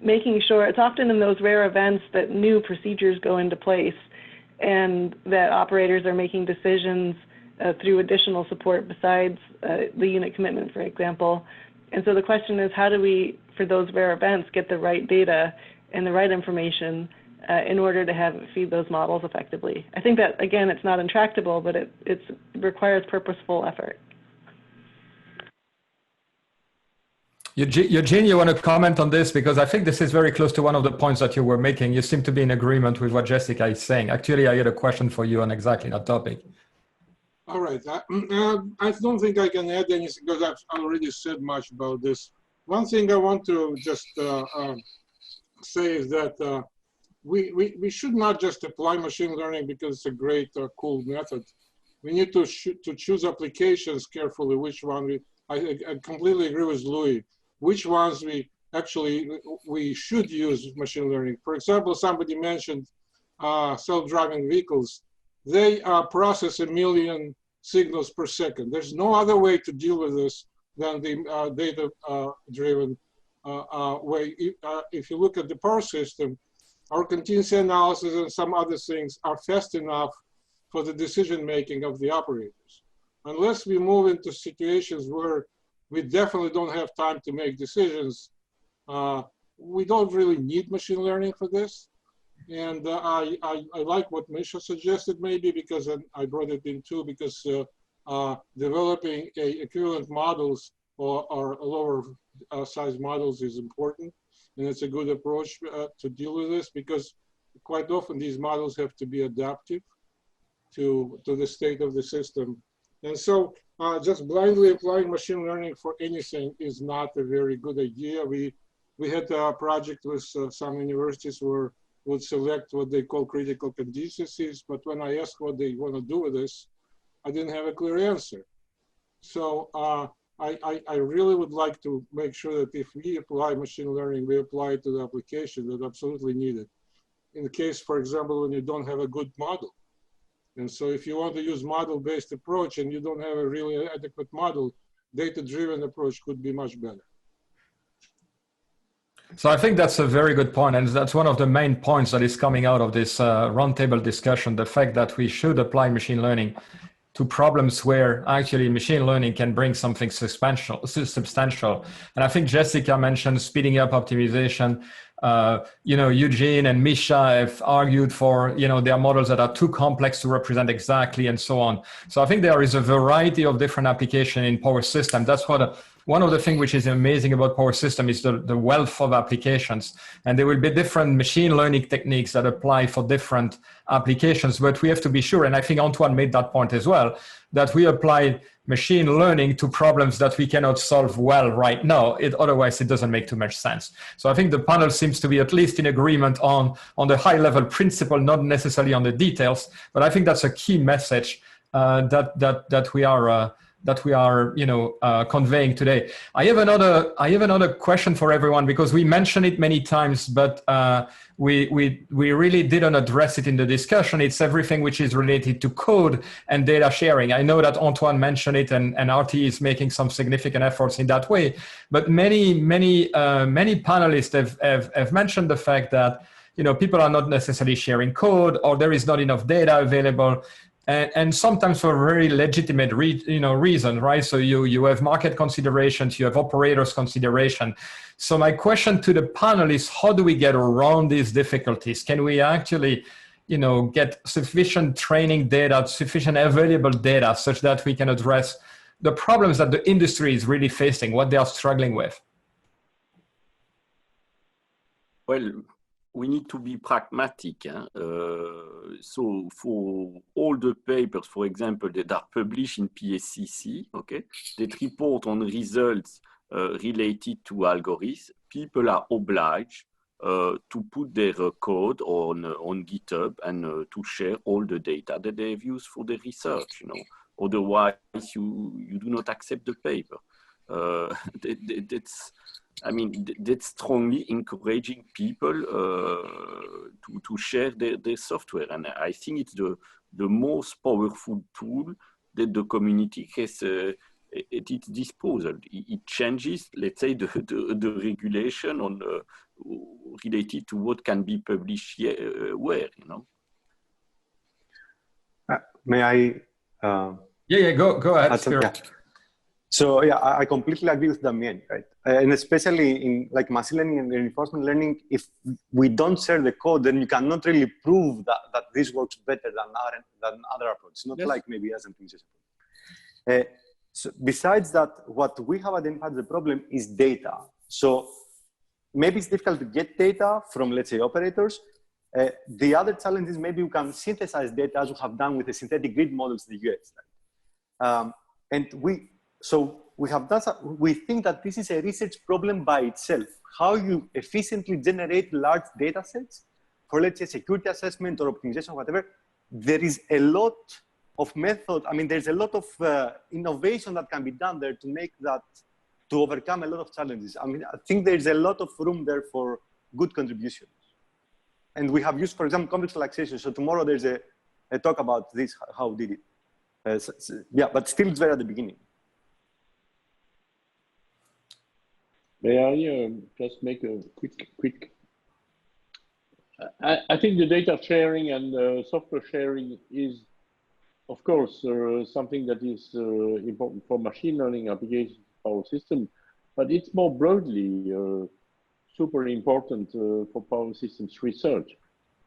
making sure, it's often in those rare events that new procedures go into place and that operators are making decisions through additional support besides the unit commitment, for example. And so the question is, how do we, for those rare events, get the right data and the right information in order to feed those models effectively? I think that, again, it's not intractable, but it requires purposeful effort. Eugene, you want to comment on this? Because I think this is very close to one of the points that you were making. You seem to be in agreement with what Jessica is saying. Actually, I had a question for you on exactly that topic. All right. I don't think I can add anything because I've already said much about this. One thing I want to just say is that we should not just apply machine learning because it's a great, cool method. We need to choose applications carefully, which one I completely agree with Louis. Which ones we should use machine learning. For example, somebody mentioned self-driving vehicles. They process 1 million signals per second. There's no other way to deal with this than the data-driven way. If you look at the power system, our contingency analysis and some other things are fast enough for the decision-making of the operators. Unless we move into situations where we definitely don't have time to make decisions, we don't really need machine learning for this. And I like what Misha suggested maybe, because I brought it in too, because developing equivalent models or lower size models is important. And it's a good approach to deal with this, because quite often these models have to be adaptive to the state of the system. And so just blindly applying machine learning for anything is not a very good idea. We had a project with some universities where would select what they call critical contingencies, but when I asked what they want to do with this, I didn't have a clear answer. So I really would like to make sure that if we apply machine learning, we apply it to the application that absolutely need it. In the case, for example, when you don't have a good model. And so if you want to use model-based approach and you don't have a really adequate model, data-driven approach could be much better. So I think that's a very good point, and that's one of the main points that is coming out of this roundtable discussion, the fact that we should apply machine learning to problems where actually machine learning can bring something substantial. And I think Jessica mentioned speeding up optimization. Eugene and Misha have argued for, there are models that are too complex to represent exactly and so on. So I think there is a variety of different applications in power system. That's what one of the things which is amazing about power system is the wealth of applications. And there will be different machine learning techniques that apply for different applications, but we have to be sure, and I think Antoine made that point as well, that we apply machine learning to problems that we cannot solve well right now. Otherwise, it doesn't make too much sense. So I think the panel seems to be at least in agreement on the high level principle, not necessarily on the details, but I think that's a key message that we are conveying today. I have another question for everyone, because we mentioned it many times, but we really didn't address it in the discussion. It's everything which is related to code and data sharing. I know that Antoine mentioned it, and RT is making some significant efforts in that way. But many panelists have mentioned the fact that people are not necessarily sharing code, or there is not enough data available. and sometimes for very legitimate reason, right? So you have market considerations, you have operators consideration. So my question to the panel is, how do we get around these difficulties? Can we actually get sufficient training data, sufficient available data, such that we can address the problems that the industry is really facing, what they are struggling with? Well, we need to be pragmatic. So for all the papers, for example, that are published in PSCC, okay, that report on results related to algorithms, people are obliged to put their code on GitHub and to share all the data that they've used for the research. Otherwise, you do not accept the paper. That's strongly encouraging people to share their software. And I think it's the most powerful tool that the community has at its disposal. It changes, let's say, the regulation on related to what can be published where, May I? Go ahead. Yeah. So yeah, I completely agree with Damien, right? And especially in like machine learning and reinforcement learning, if we don't share the code, then you cannot really prove that this works better than other approaches. Not like maybe as an so besides that, what we have identified the problem is data. So maybe it's difficult to get data from, let's say, operators. The other challenge is maybe we can synthesize data as we have done with the synthetic grid models in the US. Right? We think that this is a research problem by itself. How you efficiently generate large data sets for, let's say, security assessment or optimization or whatever. There is a lot of method. There's a lot of innovation that can be done there to make that, to overcome a lot of challenges. I think there's a lot of room there for good contributions. And we have used, for example, context relaxation. So tomorrow there's a talk about this, how we did it. Yeah, but still it's very at the beginning. May I just make a quick? I think the data sharing and software sharing is, of course, something that is important for machine learning applications power system, but it's more broadly super important for power systems research,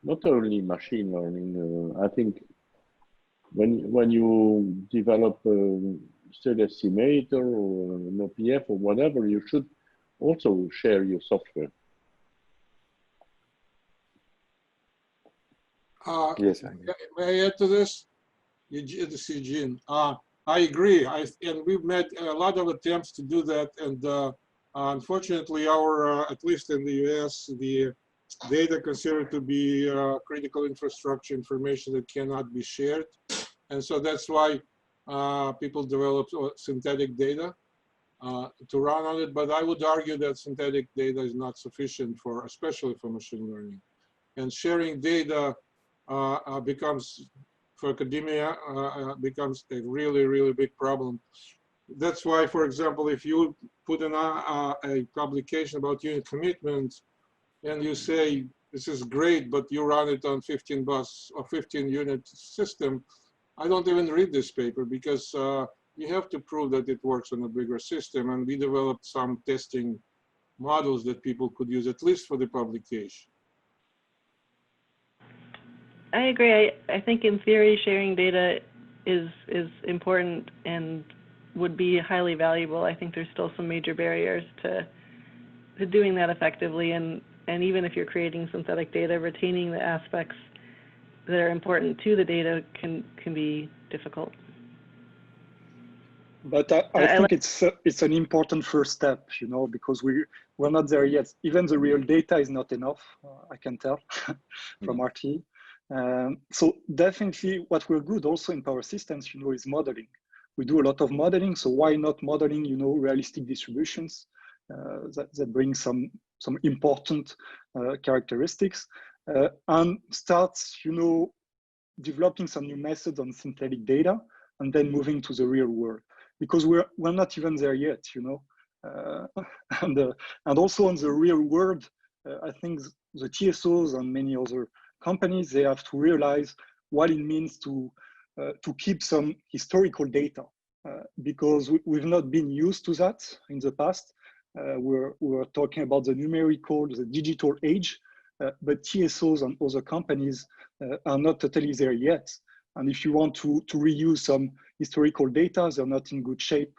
not only machine learning. I think when you develop a state estimator or an OPF or whatever, you should also share your software. Yes. May I add to this? This is Eugene. I agree. And we've made a lot of attempts to do that. And unfortunately, at least in the US, the data considered to be critical infrastructure information that cannot be shared. And so that's why people develop synthetic data to run on it. But I would argue that synthetic data is not sufficient especially for machine learning. And sharing data becomes, for academia, becomes a really, really big problem. That's why, for example, if you put in a publication about unit commitment and you say, this is great, but you run it on 15 bus or 15 unit system, I don't even read this paper because you have to prove that it works on a bigger system. And we developed some testing models that people could use, at least for the publication. I agree. I think in theory, sharing data is important and would be highly valuable. I think there's still some major barriers to doing that effectively. And even if you're creating synthetic data, retaining the aspects that are important to the data can be difficult. But I think it's an important first step, because we're not there yet. Even the real data is not enough, I can tell from RT. So definitely what we're good also in power systems, is modeling. We do a lot of modeling, so why not modeling, realistic distributions that bring some important characteristics and starts, developing some new methods on synthetic data and then moving to the real world, because we're not even there yet, and also on the real world, I think the TSOs and many other companies, they have to realize what it means to to keep some historical data because we've not been used to that in the past. We're talking about the numerical, the digital age, but TSOs and other companies are not totally there yet. And if you want to reuse some historical data, they're not in good shape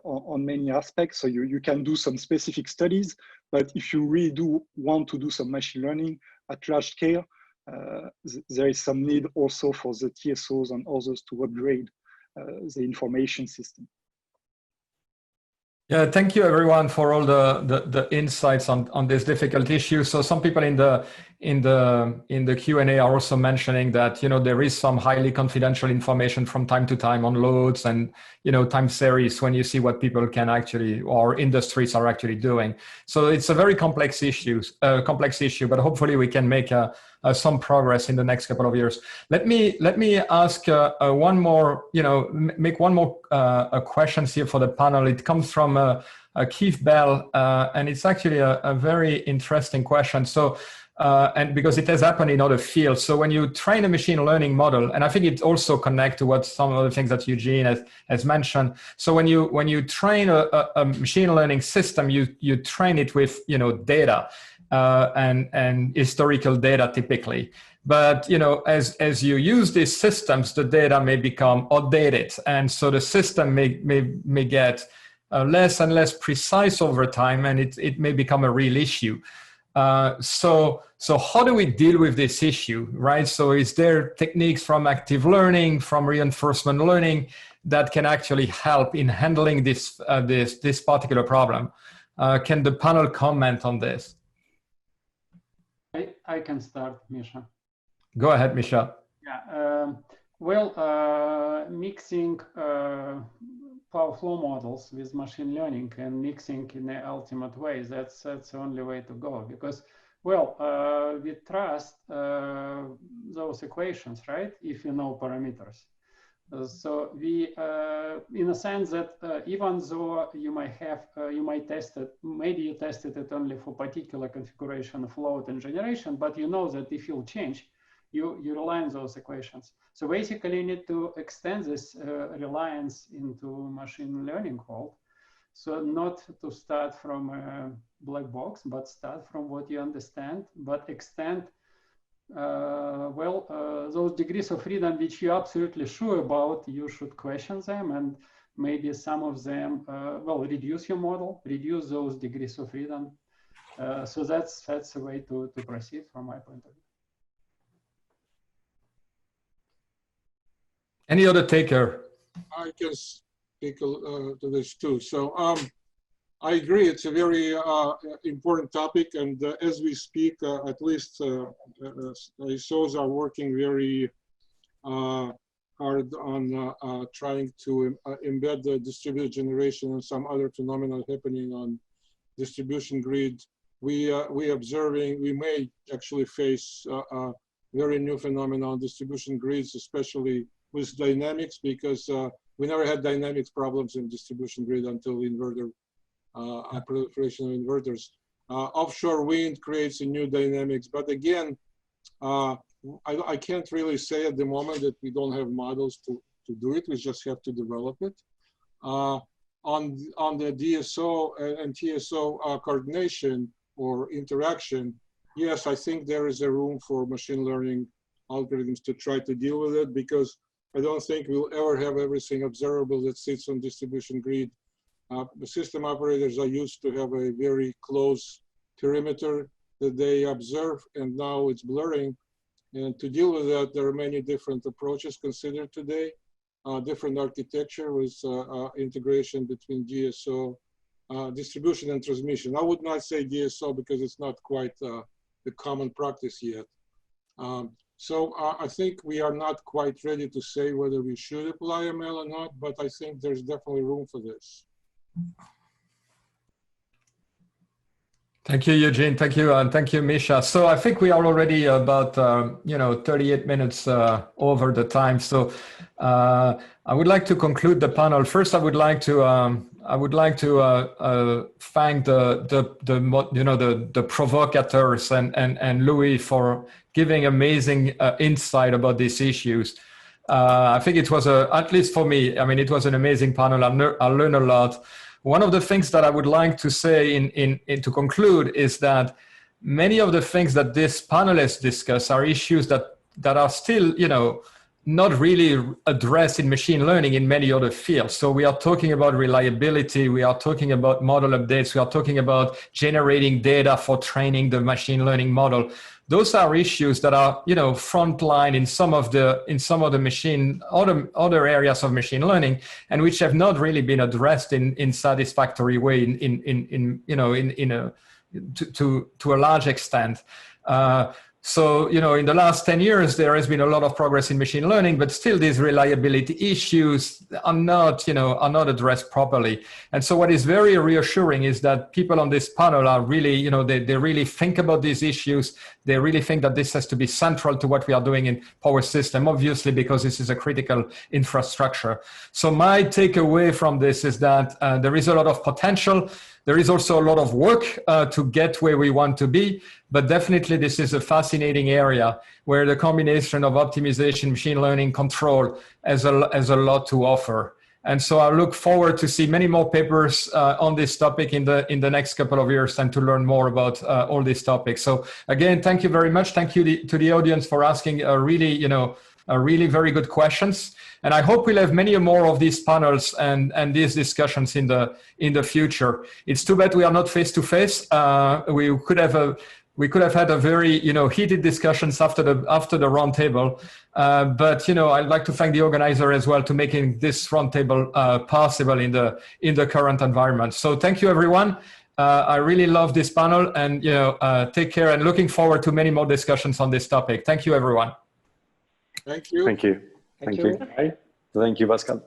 on many aspects. So you can do some specific studies, but if you really want to do some machine learning at large scale, there is some need also for the TSOs and others to upgrade the information system. Yeah, thank you everyone for all the insights on this difficult issue. So some people in the Q&A are also mentioning that there is some highly confidential information from time to time on loads and time series when you see what people can actually or industries are actually doing. So it's a very complex issue, but hopefully we can make some progress in the next couple of years. Let me ask one more, make one more questions here for the panel. It comes from Keith Bell, and it's actually a very interesting question. So, and because it has happened in other fields. So when you train a machine learning model, and I think it also connects to what some of the things that Eugene has mentioned. So when you train a machine learning system, you train it with data. And historical data typically, but as you use these systems, the data may become outdated, and so the system may get less and less precise over time, and it may become a real issue. So how do we deal with this issue, right? So is there techniques from active learning, from reinforcement learning that can actually help in handling this particular problem? Can the panel comment on this? I can start, Misha. Go ahead, Misha. Yeah. Mixing power flow models with machine learning and mixing in the ultimate way, that's the only way to go, because we trust those equations, right? If you know parameters. So we, in a sense that even though you might test it, maybe you tested it only for particular configuration of load and generation, but you know that if you'll change, you rely on those equations. So basically you need to extend this reliance into machine learning world. So not to start from a black box, but start from what you understand, but extend those degrees of freedom which you're absolutely sure about, you should question them, and maybe some of them, reduce your model, reduce those degrees of freedom. So that's a way to proceed from my point of view. Any other taker? I can speak to this too. So I agree, it's a very important topic, and as we speak, at least ISOs are working very hard on trying to embed the distributed generation and some other phenomena happening on distribution grid. We may actually face very new phenomena on distribution grids, especially with dynamics, because we never had dynamics problems in distribution grid until inverter proliferation of inverters. Offshore wind creates a new dynamics, but again, I can't really say at the moment that we don't have models to do it. We just have to develop it. On the DSO and TSO coordination or interaction, yes, I think there is a room for machine learning algorithms to try to deal with it, because I don't think we'll ever have everything observable that sits on distribution grid. The system operators are used to have a very close perimeter that they observe, and now it's blurring. And to deal with that, there are many different approaches considered today, different architecture with integration between DSO, distribution and transmission. I would not say DSO because it's not quite the common practice yet. So I think we are not quite ready to say whether we should apply ML or not, but I think there's definitely room for this. Thank you, Eugene. Thank you, and thank you, Misha. So I think we are already about 38 minutes over the time. So I would like to conclude the panel. First, I would like to thank the provocateurs and Louis for giving amazing insight about these issues. I think it was at least for me, I mean, it was an amazing panel. I learned a lot. One of the things that I would like to say to conclude is that many of the things that this panelists discuss are issues that are still, not really addressed in machine learning in many other fields. So we are talking about reliability, we are talking about model updates, we are talking about generating data for training the machine learning model. Those are issues that are, frontline in some of the other areas of machine learning, and which have not really been addressed in satisfactory way to a large extent. So, in the last 10 years, there has been a lot of progress in machine learning, but still these reliability issues are not addressed properly. And so what is very reassuring is that people on this panel are really, they really think about these issues. They really think that this has to be central to what we are doing in power system, obviously, because this is a critical infrastructure. So my takeaway from this is that there is a lot of potential. There is also a lot of work to get where we want to be, but definitely this is a fascinating area where the combination of optimization, machine learning, control has a lot to offer. And so I look forward to see many more papers on this topic in the next couple of years and to learn more about all these topics. So again, thank you very much. Thank you to the audience for asking really very good questions. And I hope we'll have many more of these panels and these discussions in the future. It's too bad we are not face to face. We could have had a very heated discussions after the roundtable. But I'd like to thank the organizer as well to making this roundtable possible in the current environment. So thank you, everyone. I really love this panel, and take care, and looking forward to many more discussions on this topic. Thank you, everyone. Thank you. Thank you. Thank you. Thank you, Pascal.